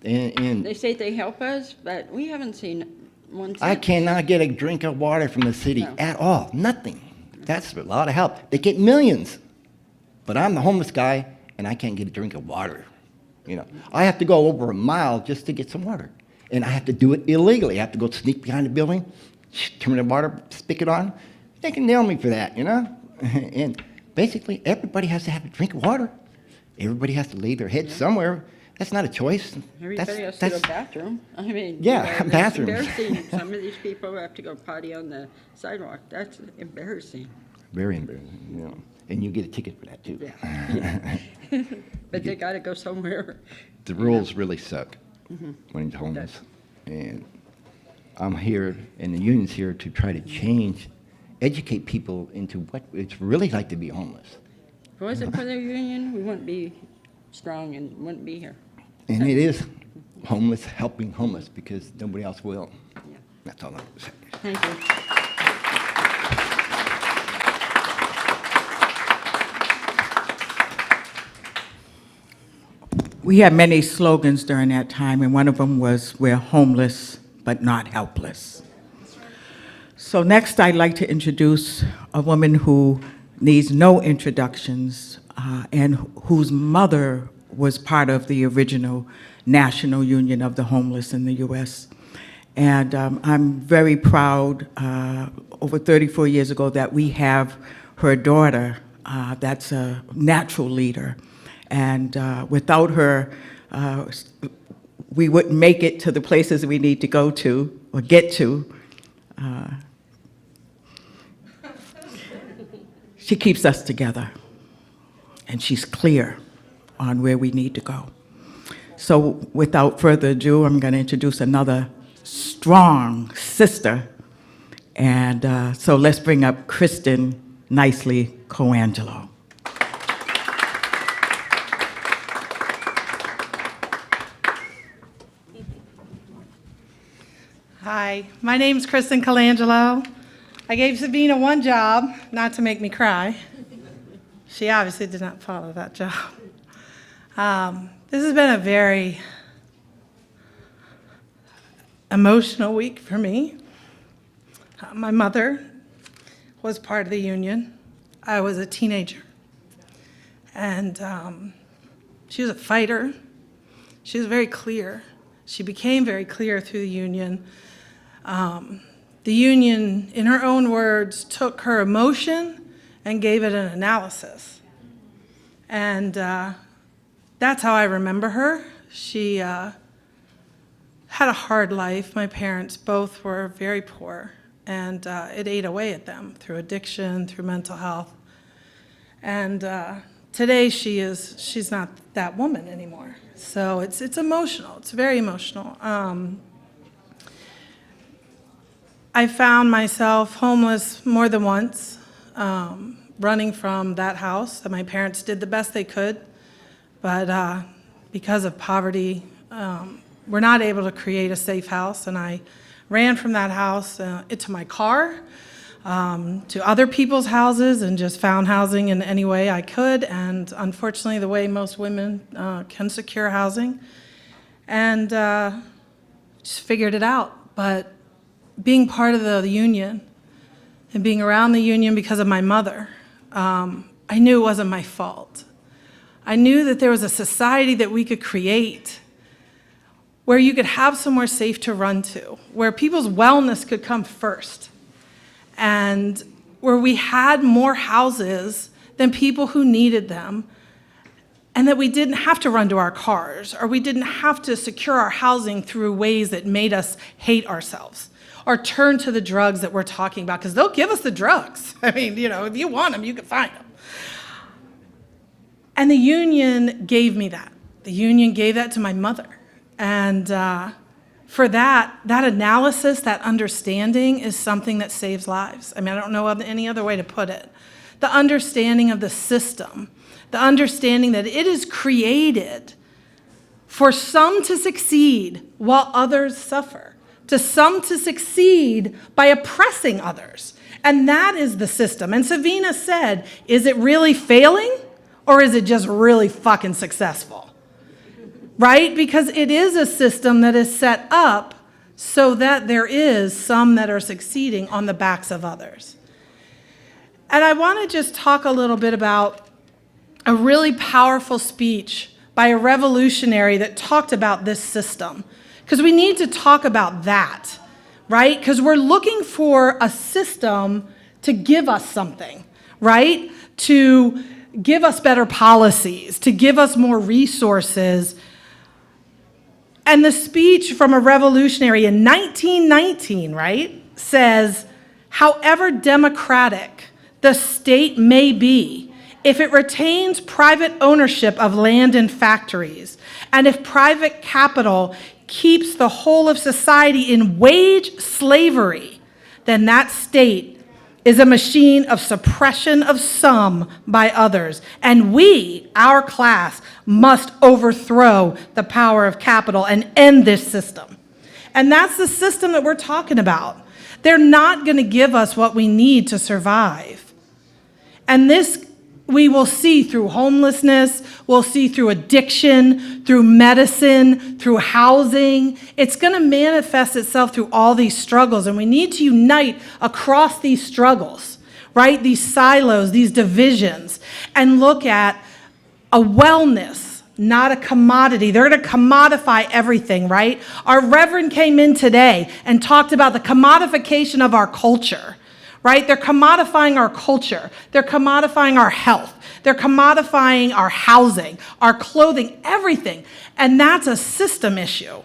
and
They say they help us, but we haven't seen one
I
cent.
cannot get a drink of water from the city
No.
at all. Nothing. That's a lot of help. They get millions, but I'm the homeless guy and I can't get a drink of water. You know, I have to go over a mile just to get some water, and I have to do it illegally. I have to go sneak behind the building, turn the water spigot on. They can nail me for that, you know. And basically, everybody has to have a drink of water. Everybody has to lay their head somewhere. That's not a choice.
Everybody has to go bathroom. I mean,
Yeah,
that's
bathrooms.
embarrassing. Some of these people have to go potty on the sidewalk. That's embarrassing.
Very embarrassing, you know. And you get a ticket for that too.
Yeah. But they got to go somewhere.
The rules really suck when you're homeless. And I'm here, and the union's here to try to change, educate people into what it's really like to be homeless.
If it wasn't for the union, we wouldn't be strong and wouldn't be here.
And it is homeless helping homeless because nobody else will.
Yeah.
That's all I'm going to say.
Thank you.
We had many slogans during that time, and one of them was, "We're homeless, but not helpless." So next, I'd like to introduce a woman who needs no introductions, and whose mother was part of the original National Union of the Homeless in the U.S. And I'm very proud, over 34 years ago, that we have her daughter that's a natural leader. And without her, we wouldn't make it to the places we need to go to or get to. She keeps us together, and she's clear on where we need to go. So without further ado, I'm going to introduce another strong sister. And so let's bring up Kristen Nicely Colangelo.
Hi, my name's Kristen Colangelo. I gave Sabina one job, not to make me cry. She obviously did not follow that job. This has been a very emotional week for me. My mother was part of the union. I was a teenager. And she was a fighter. She was very clear. She became very clear through the union. The union, in her own words, took her emotion and gave it an analysis. And that's how I remember her. She had a hard life. My parents both were very poor, and it ate away at them through addiction, through mental health. And today she's not that woman anymore. So it's emotional. It's very emotional. I found myself homeless more than once, running from that house that my parents did the best they could, but because of poverty, we're not able to create a safe house, and I ran from that house into my car, to other people's houses, and just found housing in any way I could, and unfortunately the way most women can secure housing, and just figured it out. But being part of the union and being around the union because of my mother, I knew it wasn't my fault. I knew that there was a society that we could create where you could have somewhere safe to run to, where people's wellness could come first, and where we had more houses than people who needed them, and that we didn't have to run to our cars, or we didn't have to secure our housing through ways that made us hate ourselves, or turn to the drugs that we're talking about, because they'll give us the drugs. I mean, you know, if you want them, you can find them. And the union gave me that. The union gave that to my mother. And for that analysis, that understanding is something that saves lives. I mean, I don't know any other way to put it. The understanding of the system the understanding that it is created for some to succeed while others suffer, to some to succeed by oppressing others. And that is the system. And Savina said, is it really failing or is it just really fucking successful? Right? Because it is a system that is set up so that there is some that are succeeding on the backs of others. And I want to just talk a little bit about a really powerful speech by a revolutionary that talked about this system. Because we need to talk about that, right? Because we're looking for a system to give us something, right? To give us better policies, to give us more resources. And the speech from a revolutionary in 1919, right, says, however democratic the state may be, if it retains private ownership of land and factories, and if private capital keeps the whole of society in wage slavery, then that state is a machine of suppression of some by others. And we, our class, must overthrow the power of capital and end this system. And that's the system that we're talking about. They're not going to give us what we need to survive. And this we will see through homelessness, we'll see through addiction, through medicine, through housing. It's going to manifest itself through all these struggles, and we need to unite across these struggles, right? These silos, these divisions, and look at a wellness, not a commodity. They're going to commodify everything, right? Our reverend came in today and talked about the commodification of our culture. Right? They're commodifying our culture. They're commodifying our health. They're commodifying our housing, our clothing, everything. And that's a system issue.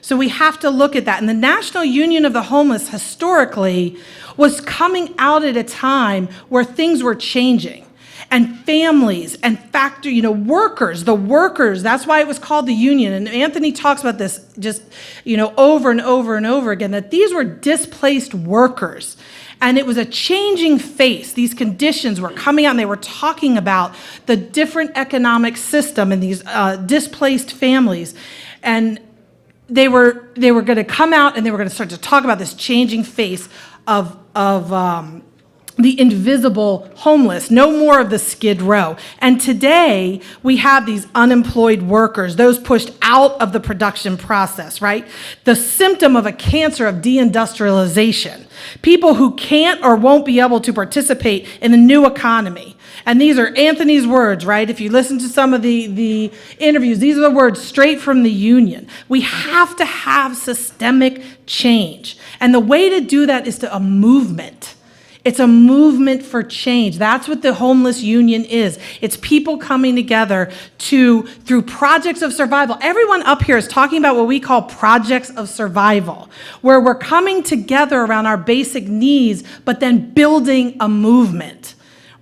So we have to look at that. And the National Union of the Homeless historically was coming out at a time where things were changing. And families and factory, workers, the workers, that's why it was called the union. And Anthony talks about this just, over and over and over again, that these were displaced workers. And it was a changing face. These conditions were coming out, and they were talking about the different economic system and these displaced families. And they were going to come out, and they were going to start to talk about this changing face of the invisible homeless, no more of the Skid Row. And today, we have these unemployed workers, those pushed out of the production process, right? The symptom of a cancer of deindustrialization. People who can't or won't be able to participate in the new economy. And these are Anthony's words, right? If you listen to some of the interviews, these are the words straight from the union. We have to have systemic change. And the way to do that is to a movement. It's a movement for change. That's what the homeless union is. It's people coming together through projects of survival. Everyone up here is talking about what we call projects of survival, where we're coming together around our basic needs, but then building a movement,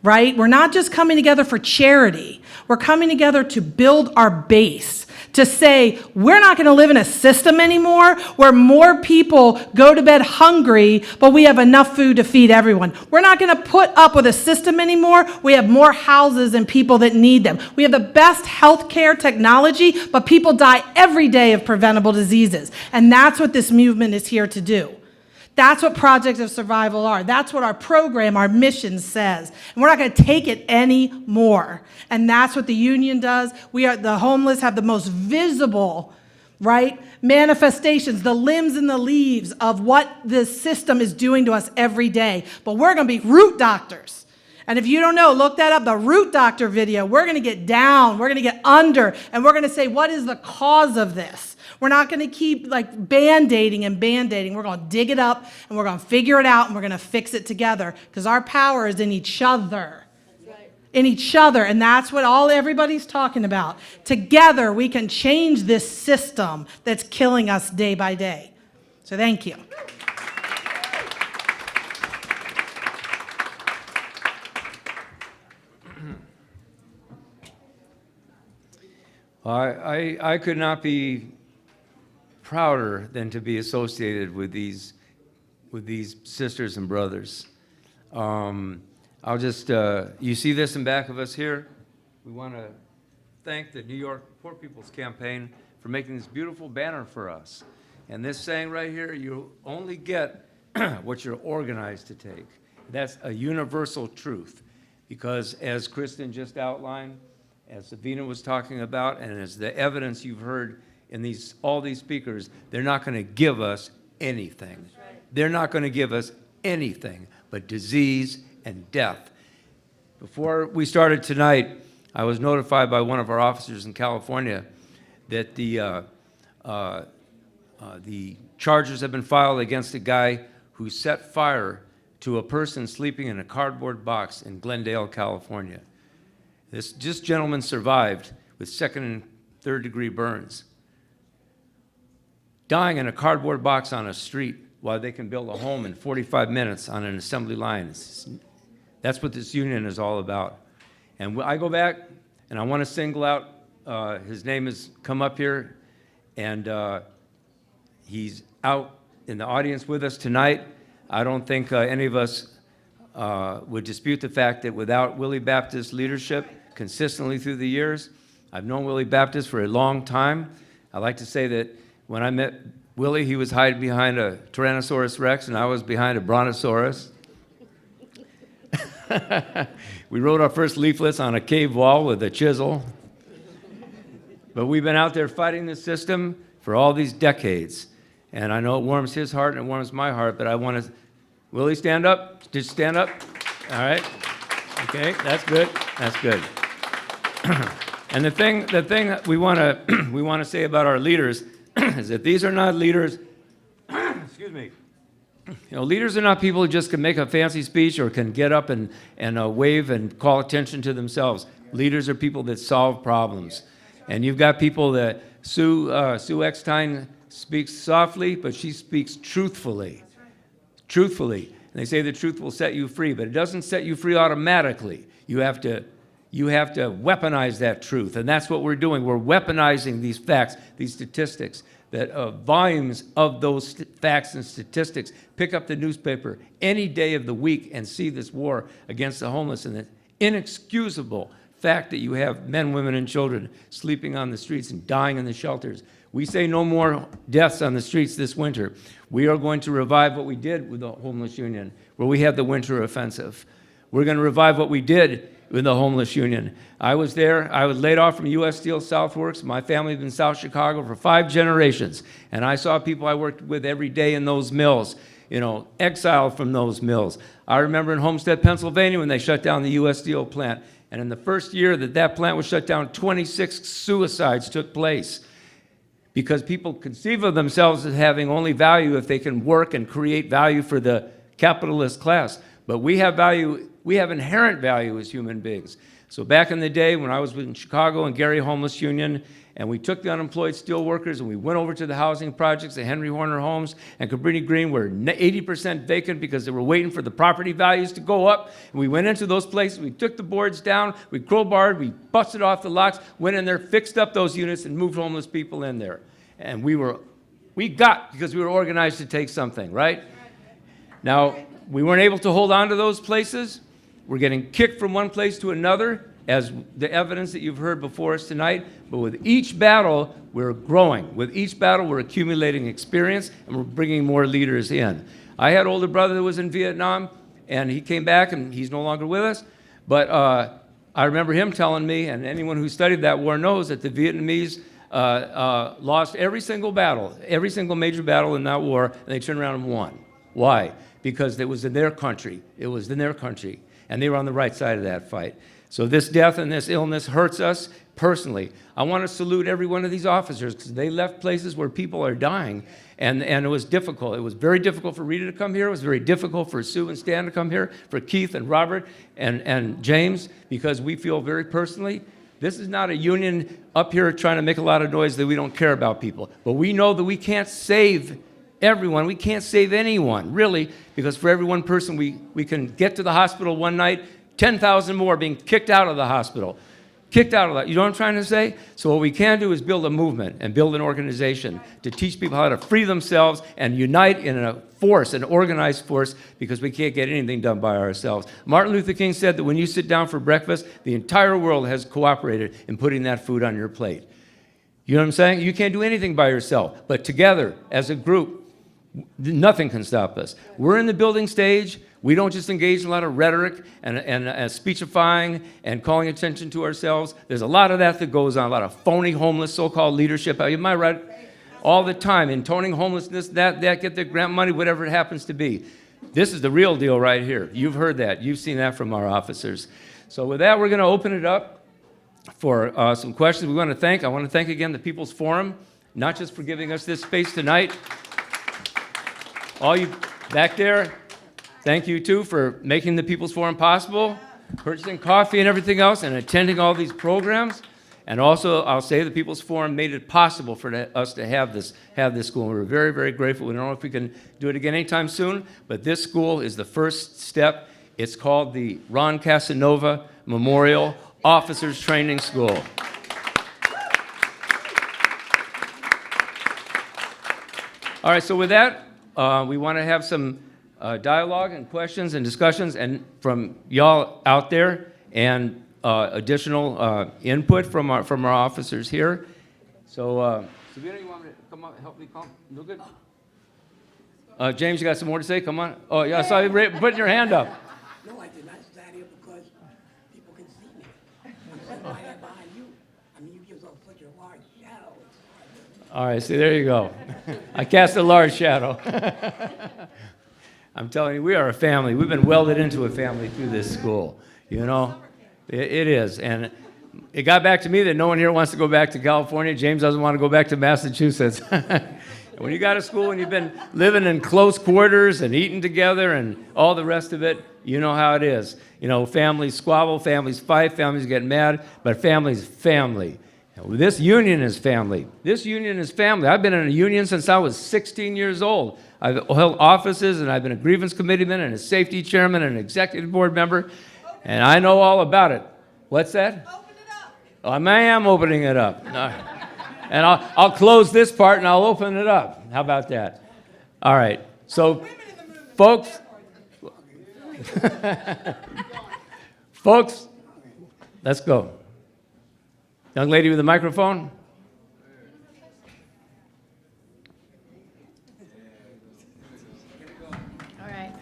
right? We're not just coming together for charity. We're coming together to build our base, to say, we're not going to live in a system anymore where more people go to bed hungry, but we have enough food to feed everyone. We're not going to put up with a system anymore. We have more houses and people that need them. We have the best healthcare technology, but people die every day of preventable diseases. And that's what this movement is here to do. That's what projects of survival are. That's what our program, our mission says. And we're not going to take it anymore. And that's what the union does. The homeless have the most visible, right, manifestations, the limbs and the leaves of what this system is doing to us every day. But we're going to be root doctors. And if you don't know, look that up, the root doctor video. We're going to get down, we're going to get under, and we're going to say, what is the cause of this? We're not going to keep band-aiding and band-aiding. We're going to dig it up, and we're going to figure it out, and we're going to fix it together, because our power is in each other. That's right. In each other, and that's what everybody's talking about. Together, we can change this system that's killing us day by day. So thank you.
I could not be prouder than to be associated with these sisters and brothers. I'll just, you see this in back of us here? we want to thank the New York Poor People's Campaign for making this beautiful banner for us. And this saying right here, you only get what you're organized to take. That's a universal truth, because as Kristen just outlined, as Savina was talking about, and as the evidence you've heard in all these speakers, they're not going to give us anything. They're not going to give us anything but disease and death. Before we started tonight, I was notified by one of our officers in California that the charges have been filed against a guy who set fire to a person sleeping in a cardboard box in Glendale, California. This gentleman survived with second and third degree burns, dying in a cardboard box on a street while they can build a home in 45 minutes on an assembly line. That's what this union is all about. And I go back, and I want to single out, his name has come up here, and he's out in the audience with us tonight. I don't think any of us would dispute the fact that without Willie Baptist's leadership consistently through the years, I've known Willie Baptist for a long time. I like to say that when I met Willie, he was hiding behind a Tyrannosaurus Rex, and I was behind a Brontosaurus. We wrote our first leaflets on a cave wall with a chisel. But we've been out there fighting the system for all these decades. And I know it warms his heart and it warms my heart, but I want to, Willie, stand up? Just stand up? All right. Okay, that's good. That's good. And the thing that we want to say about our leaders is that these are not leaders, excuse me, leaders are not people who just can make a fancy speech or can get up and wave and call attention to themselves. Leaders are people that solve problems. And you've got people that Sue Eckstein speaks softly, but she speaks truthfully. Truthfully. And they say the truth will set you free, but it doesn't set you free automatically. You have to weaponize that truth, and that's what we're doing. We're weaponizing these facts, these statistics, that volumes of those facts and statistics. Pick up the newspaper any day of the week and see this war against the homeless and the inexcusable fact that you have men, women, and children sleeping on the streets and dying in the shelters. We say no more deaths on the streets this winter. We are going to revive what we did with the Homeless Union, where we had the winter offensive. We're going to revive what we did with the Homeless Union. I was there. I was laid off from U.S. Steel Southworks. My family lived in South Chicago for 5 generations, and I saw people I worked with every day in those mills, exiled from those mills. I remember in Homestead, Pennsylvania, when they shut down the U.S. Steel plant, and in the first year that plant was shut down, 26 suicides took place because people conceive of themselves as having only value if they can work and create value for the capitalist class. But we have value. We have inherent value as human beings. So back in the day when I was in Chicago and Gary Homeless Union, and we took the unemployed steel workers and we went over to the housing projects, the Henry Horner homes and Cabrini Green were 80% vacant because they were waiting for the property values to go up. And we went into those places, we took the boards down, we crowbarred, we busted off the locks, went in there, fixed up those units and moved homeless people in there. And we got, because we were organized to take something, right? Now, we weren't able to hold on to those places. We're getting kicked from one place to another, as the evidence that you've heard before us tonight. But with each battle, we're growing. With each battle, we're accumulating experience, and we're bringing more leaders in. I had an older brother that was in Vietnam, and he came back, and he's no longer with us. But I remember him telling me, and anyone who studied that war knows that the Vietnamese lost every single battle, every single major battle in that war, and they turned around and won. Why? Because it was in their country. It was in their country. And they were on the right side of that fight. So this death and this illness hurts us personally. I want to salute every one of these officers because they left places where people are dying, and it was difficult. It was very difficult for Rita to come here. It was very difficult for Sue and Stan to come here, for Keith and Robert and James, because we feel very personally, this is not a union up here trying to make a lot of noise that we don't care about people. But we know that we can't save everyone. We can't save anyone, really, because for every one person we can get to the hospital one night, 10,000 more being kicked out of the hospital. kicked out of that. You know what I'm trying to say? So what we can do is build a movement and build an organization to teach people how to free themselves and unite in a force, an organized force, because we can't get anything done by ourselves. Martin Luther King said that when you sit down for breakfast, the entire world has cooperated in putting that food on your plate. You know what I'm saying? You can't do anything by yourself, but together, as a group, nothing can stop us. We're in the building stage. We don't just engage in a lot of rhetoric and speechifying and calling attention to ourselves. There's a lot of that goes on, a lot of phony, homeless, so-called leadership. Am I right? All the time, intoning homelessness, that, get the grant money, whatever it happens to be. This is the real deal right here. You've heard that. You've seen that from our officers. So with that, we're going to open it up for some questions. I want to thank again the People's Forum, not just for giving us this space tonight. All you back there, thank you too for making the People's Forum possible, purchasing coffee and everything else, and attending all these programs. And also, I'll say the People's Forum made it possible for us to have this school. And we're very, very grateful. We don't know if we can do it again anytime soon, but this school is the first step. It's called the Ron Casanova Memorial Officers Training School. All right, so with that, we want to have some dialogue and questions and discussions and from y'all out there, and additional input from our officers here. So, Sabina, you want me to come on, help me come? You good? James, you got some more to say? Come on. Oh, yeah, I saw you putting your hand up.
No, I did not stand here because people can see me. I'm sitting right there behind you. I mean, you give off such a large shadow.
All right, see, there you go. I cast a large shadow. I'm telling you, we are a family. We've been welded into a family through this school, you know? It is, and it got back to me that no one here wants to go back to California. James doesn't want to go back to Massachusetts. When you got a school and you've been living in close quarters and eating together and all the rest of it, you know how it is. You know, families squabble, families fight, families get mad, but family's family. This union is family. This union is family. I've been in a union since I was 16 years old. I've held offices, and I've been a grievance committeeman and a safety chairman and an executive board member, and I know all about it. What's that? Open it up. Oh, I am opening it up. No. And I'll close this part and I'll open it up. How about that? All right. So, folks, folks, let's go. Young lady with the microphone.
All right.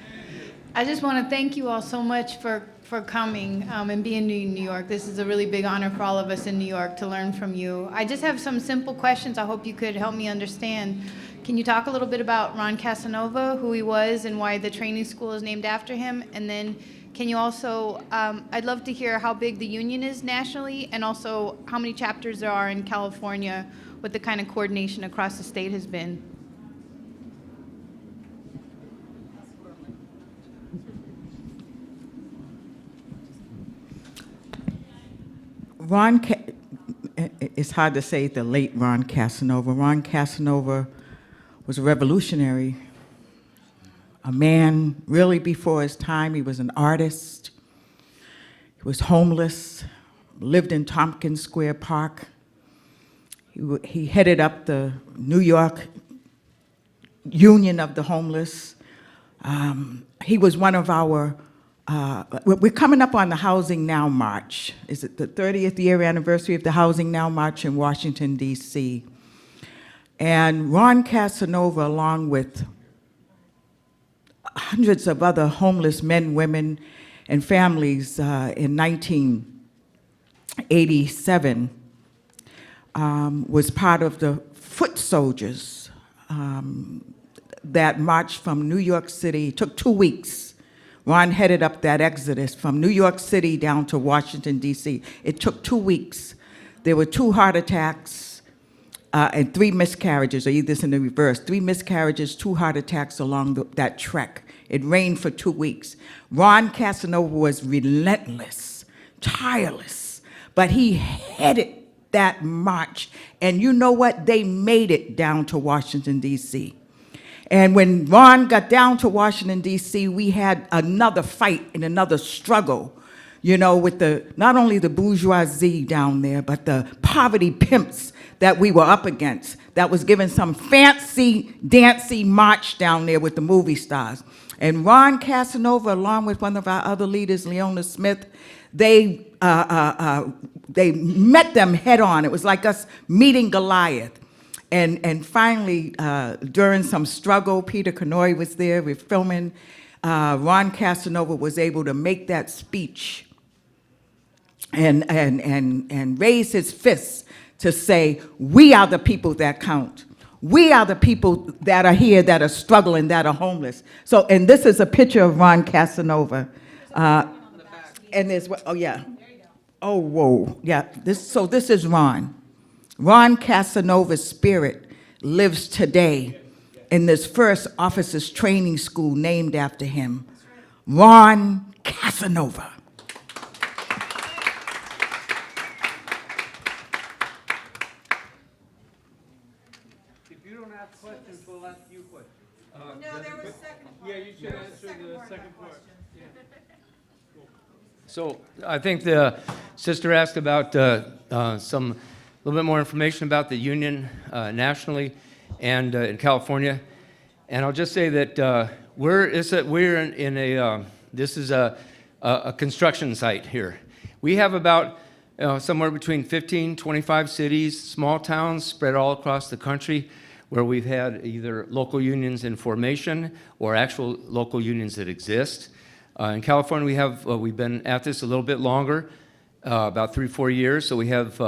I just want to thank you all so much for coming and being in New York. This is a really big honor for all of us in New York to learn from you. I just have some simple questions I hope you could help me understand. Can you talk a little bit about Ron Casanova, who he was and why the training school is named after him? And then can you also, I'd love to hear how big the union is nationally and also how many chapters there are in California, what the kind of coordination across the state has been.
It's hard to say the late Ron Casanova. Ron Casanova was a revolutionary, a man really before his time. He was an artist. He was homeless, lived in Tompkins Square Park. He headed up the New York Union of the Homeless. He was one of our we're coming up on the Housing Now March. Is it the 30th year anniversary of the Housing Now March in Washington, D.C.? And Ron Casanova, along with hundreds of other homeless men, women, and families in 1987, was part of the foot soldiers that marched from New York City. It took 2 weeks. Ron headed up that exodus from New York City down to Washington, D.C. It took 2 weeks. There were 2 heart attacks and 3 miscarriages, or either this in the reverse, 3 miscarriages, 2 heart attacks along that trek. It rained for 2 weeks. Ron Casanova was relentless, tireless, but he headed that march. And you know what? They made it down to Washington, D.C. And when Ron got down to Washington, D.C., we had another fight and another struggle you know, with not only the bourgeoisie down there, but the poverty pimps that we were up against, that was giving some fancy, dancy march down there with the movie stars. And Ron Casanova, along with one of our other leaders, Leona Smith, they met them head on. It was like us meeting Goliath. And finally, during some struggle, Peter Canoy was there, we're filming, Ron Casanova was able to make that speech and raise his fists to say, we are the people that count. We are the people that are here, that are struggling, that are homeless. So, and this is a picture of Ron Casanova. And there's, oh yeah. Oh, whoa, yeah, this is Ron. Ron Casanova's spirit lives today in this first officers training school named after him. Ron Casanova.
If you don't have questions, we'll ask you questions. No, there was second part. Yeah, you should answer the second part.
So I think the sister asked about some a little bit more information about the union nationally and in California. And I'll just say that we're in a this is a construction site here. We have about somewhere between 15, 25 cities, small towns spread all across the country where we've had either local unions in formation or actual local unions that exist. In California, we've been at this a little bit longer, about 3-4 years. So we have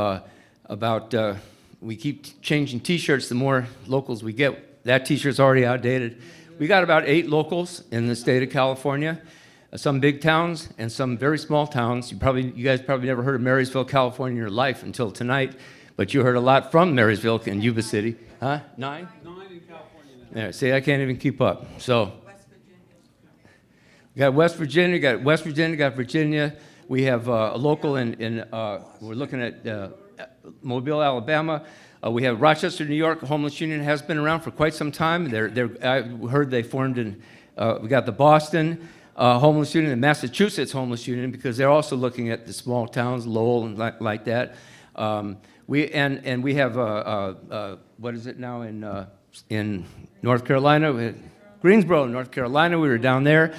we keep changing T-shirts the more locals we get. That T-shirt's already outdated. We got about 8 locals in the state of California, some big towns and some very small towns. You guys probably never heard of Marysville, California in your life until tonight, but you heard a lot from Marysville and Yuba City. Huh? 9? 9 in California. There, see, I can't even keep up. So. We got West Virginia, got Virginia. We have a local we're looking at Mobile, Alabama. We have Rochester, New York. Homeless Union has been around for quite some time. I heard they formed in, we got the Boston Homeless Union and Massachusetts Homeless Union because they're also looking at the small towns, Lowell and like that. We have, what is it now in North Carolina? Greensboro, North Carolina, we were down there.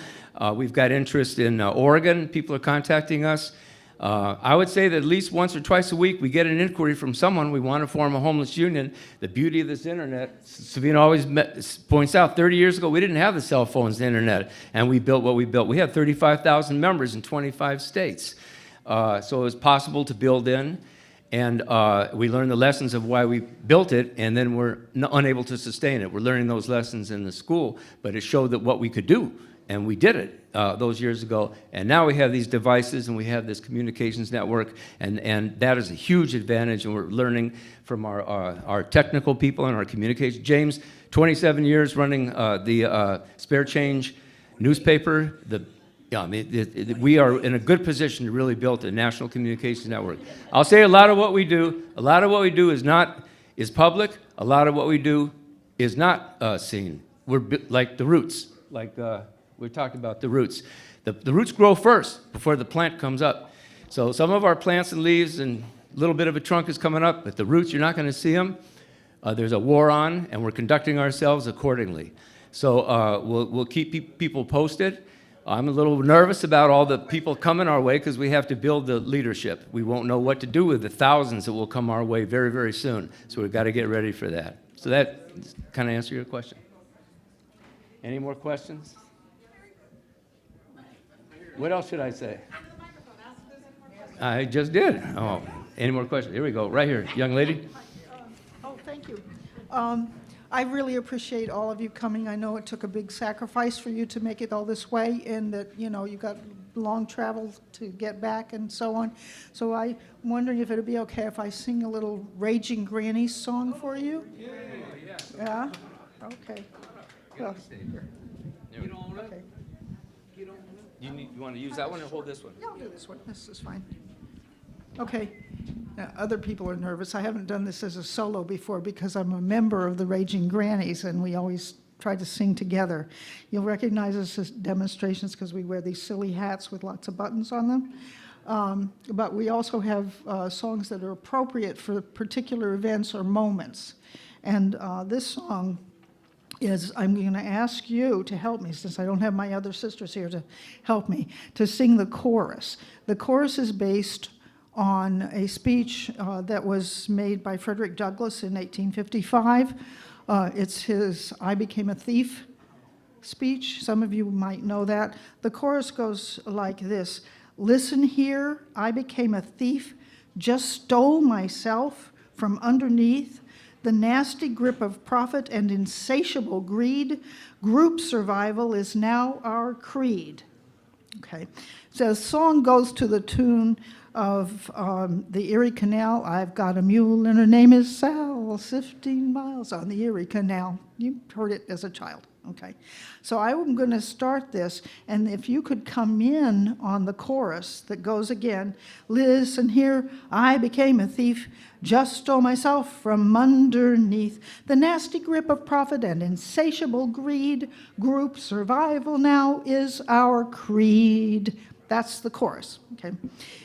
We've got interest in Oregon. People are contacting us. I would say that at least once or twice a week we get an inquiry from someone. We want to form a homeless union. The beauty of this internet, Savina always points out, 30 years ago we didn't have the cell phones, the internet, and we built what we built. We have 35,000 members in 25 states. So it was possible to build in, and we learned the lessons of why we built it, and then we're unable to sustain it. We're learning those lessons in the school, but it showed that what we could do. And we did it those years ago. And now we have these devices and we have this communications network, and that is a huge advantage, and we're learning from our technical people and our communications. James, 27 years running the Spare Change newspaper. We are in a good position to really build a national communications network. I'll say a lot of what we do is public. A lot of what we do is not seen. We're like the roots, we talked about the roots. The roots grow first before the plant comes up. So some of our plants and leaves and a little bit of a trunk is coming up, but the roots, you're not going to see them. There's a war on, and we're conducting ourselves accordingly. So we'll keep people posted. I'm a little nervous about all the people coming our way because we have to build the leadership. We won't know what to do with the thousands that will come our way very, very soon. So we've got to get ready for that. So that kind of answer your question. Any more questions? What else should I say? I just did. Oh, any more questions? Here we go, right here, young lady.
Oh, thank you. I really appreciate all of you coming. I know it took a big sacrifice for you to make it all this way, and that, you know, you got long travel to get back and so on. So I'm wondering if it would be okay if I sing a little Raging Granny song for you? Yeah? Okay. Well, okay.
You want to use that one or hold this one?
Yeah, I'll do this one. This is fine. Okay. Now, other people are nervous. I haven't done this as a solo before because I'm a member of the Raging Grannies, and we always try to sing together. You'll recognize us as demonstrations because we wear these silly hats with lots of buttons on them. But we also have songs that are appropriate for particular events or moments. And this song is, I'm going to ask you to help me, since I don't have my other sisters here to help me, to sing the chorus. The chorus is based on a speech that was made by Frederick Douglass in 1855. It's his I Became a Thief speech. Some of you might know that. The chorus goes like this. Listen here, I became a thief, just stole myself from underneath the nasty grip of profit and insatiable greed. Group survival is now our creed. Okay, so the song goes to the tune of the Erie Canal. I've got a mule and her name is Sal, 15 miles on the Erie Canal. You heard it as a child. Okay, so I'm going to start this, and if you could come in on the chorus that goes again, listen here, I became a thief, just stole myself from underneath the nasty grip of profit and insatiable greed. Group survival now is our creed. That's the chorus, okay?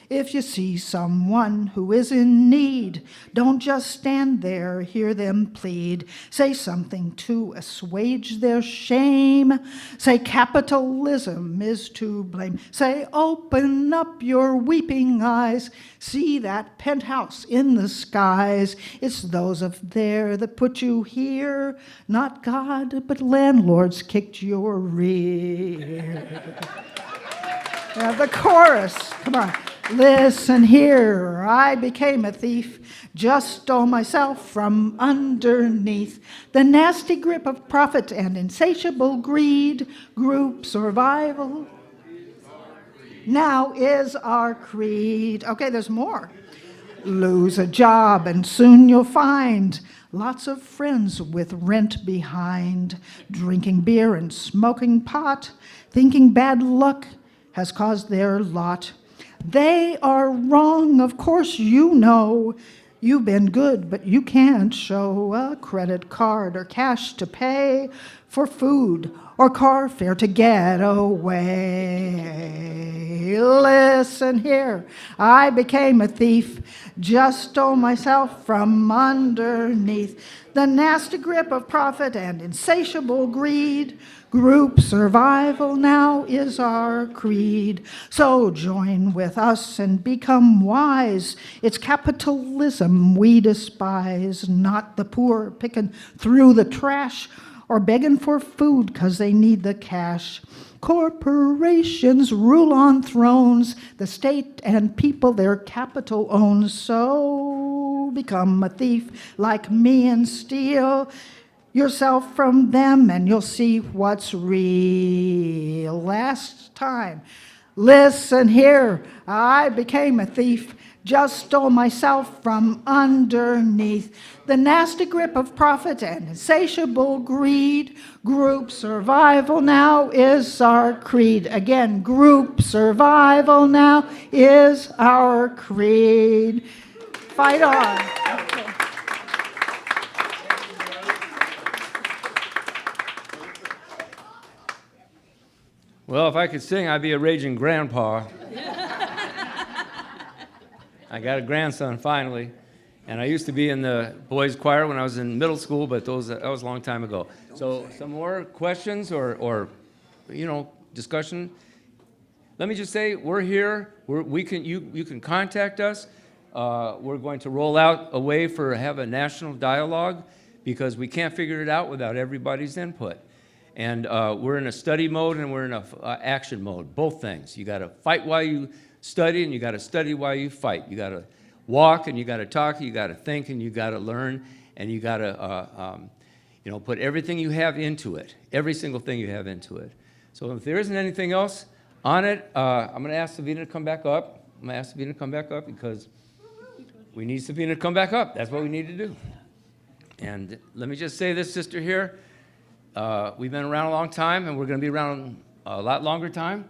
If you see someone who is in need, don't just stand there, hear them plead. Say something to assuage their shame. Say capitalism is to blame. Say open up your weeping eyes. See that penthouse in the skies. It's those of there that put you here. Not God, but landlords kicked your rear. Now the chorus, come on. Listen here, I became a thief, just stole myself from underneath the nasty grip of profit and insatiable greed. Group survival now is our creed. Okay, there's more. Lose a job and soon you'll find lots of friends with rent behind, drinking beer and smoking pot, thinking bad luck has caused their lot. They are wrong, of course you know. You've been good, but you can't show a credit card or cash to pay for food or car fare to get away. Listen here, I became a thief, just stole myself from underneath the nasty grip of profit and insatiable greed. Group survival now is our creed. So join with us and become wise. It's capitalism we despise, not the poor picking through the trash or begging for food 'cause they need the cash. Corporations rule on thrones, the state and people their capital owns. So become a thief like me and steal yourself from them and you'll see what's real. Last time, listen here, I became a thief, just stole myself from underneath the nasty grip of profit and insatiable greed. Group survival now is our creed. Again, group survival now is our creed. Fight on. Okay.
Well, if I could sing, I'd be a raging grandpa. I got a grandson finally, and I used to be in the boys' choir when I was in middle school, but that was a long time ago. So, some more questions or discussion? Let me just say, we're here. You can contact us. We're going to roll out a way have a national dialogue because we can't figure it out without everybody's input. And we're in a study mode and we're in a action mode, both things. You got to fight while you study and you got to study while you fight. You got to walk and you got to talk, you got to think and you got to learn and you got to put everything you have into it, every single thing you have into it. So if there isn't anything else on it, I'm going to ask Savina to come back up. Because we need Savina to come back up. That's what we need to do. And let me just say this, sister here. We've been around a long time, and we're going to be around a lot longer time.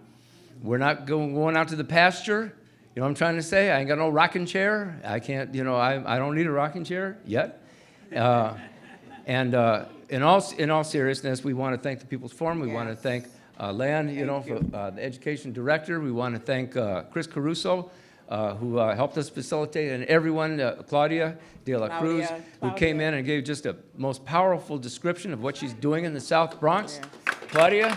We're not going out to the pasture. You know what I'm trying to say? I ain't got no rocking chair. I can't, I don't need a rocking chair yet. And in all seriousness, we want to thank the People's Forum. We want to thank Lan, you know, for the education director. We want to thank Chris Caruso, who helped us facilitate, and everyone, Claudia de la Cruz, who came in and gave just a most powerful description of what she's doing in the South Bronx. Claudia?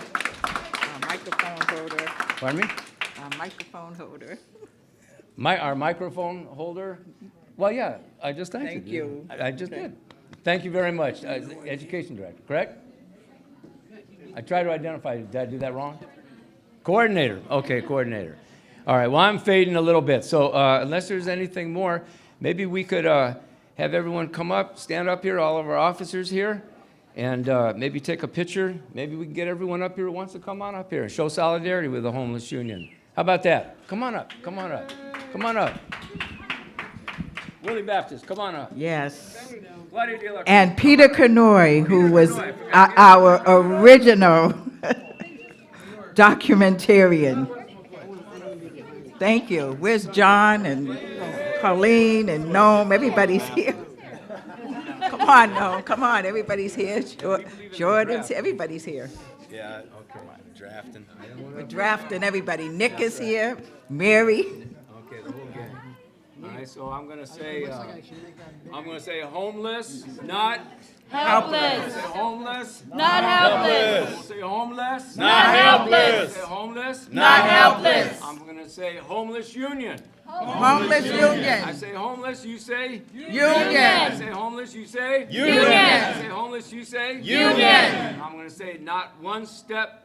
Microphone holder.
Pardon me?
Microphone holder.
Our microphone holder? Well, yeah, I just thanked
Thank
you.
you.
I just did. Thank you very much. Education director, correct? I tried to identify. Did I do that wrong? Coordinator. Okay, coordinator. All right, well, I'm fading a little bit. So unless there's anything more, maybe we could have everyone come up, stand up here, all of our officers here, and maybe take a picture. Maybe we can get everyone up here who wants to come on up here and show solidarity with the Homeless Union. How about that? Come on up. Come on up. Come on up. Willie Baptist, come on up.
Yes.
Claudia de la Cruz.
And Peter Canoy, who was our original documentarian. Thank you. Where's John and Colleen and Noam? Everybody's here. Come on, Noam. Come on. Everybody's here. Jordan's. Everybody's here.
Yeah, okay. Drafting.
We're drafting everybody. Nick is here. Mary.
Okay, the whole gang. All right, so I'm gonna say homeless, not
Helpless.
Say homeless,
Not helpless.
say homeless,
Not helpless.
say homeless,
Not helpless.
I'm gonna say homeless union.
Homeless
I
Union.
say homeless, you say I
Union.
say homeless, you say
Union.
I say homeless, you say
Union.
I'm gonna say not one step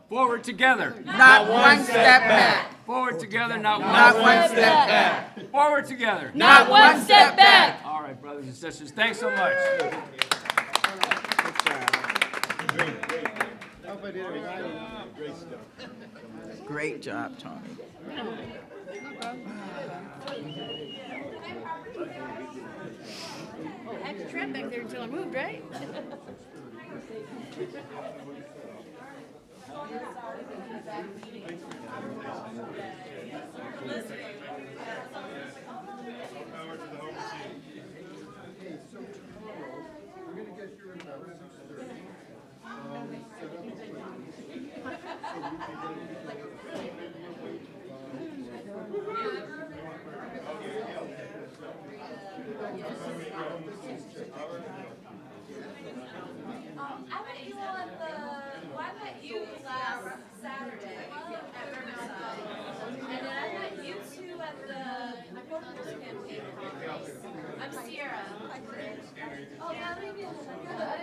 forward together.
Not one step back.
Forward together, not
Not
one
one step back.
forward together.
Not one step back.
All right, brothers and sisters, thanks so much.
Great job, Tony.
I had to trap back there until I moved, right?
I met you on I met you last Saturday at Riverside. And then I met you two at the Portables Campaign conference. I'm Sierra. Oh, yeah, maybe good.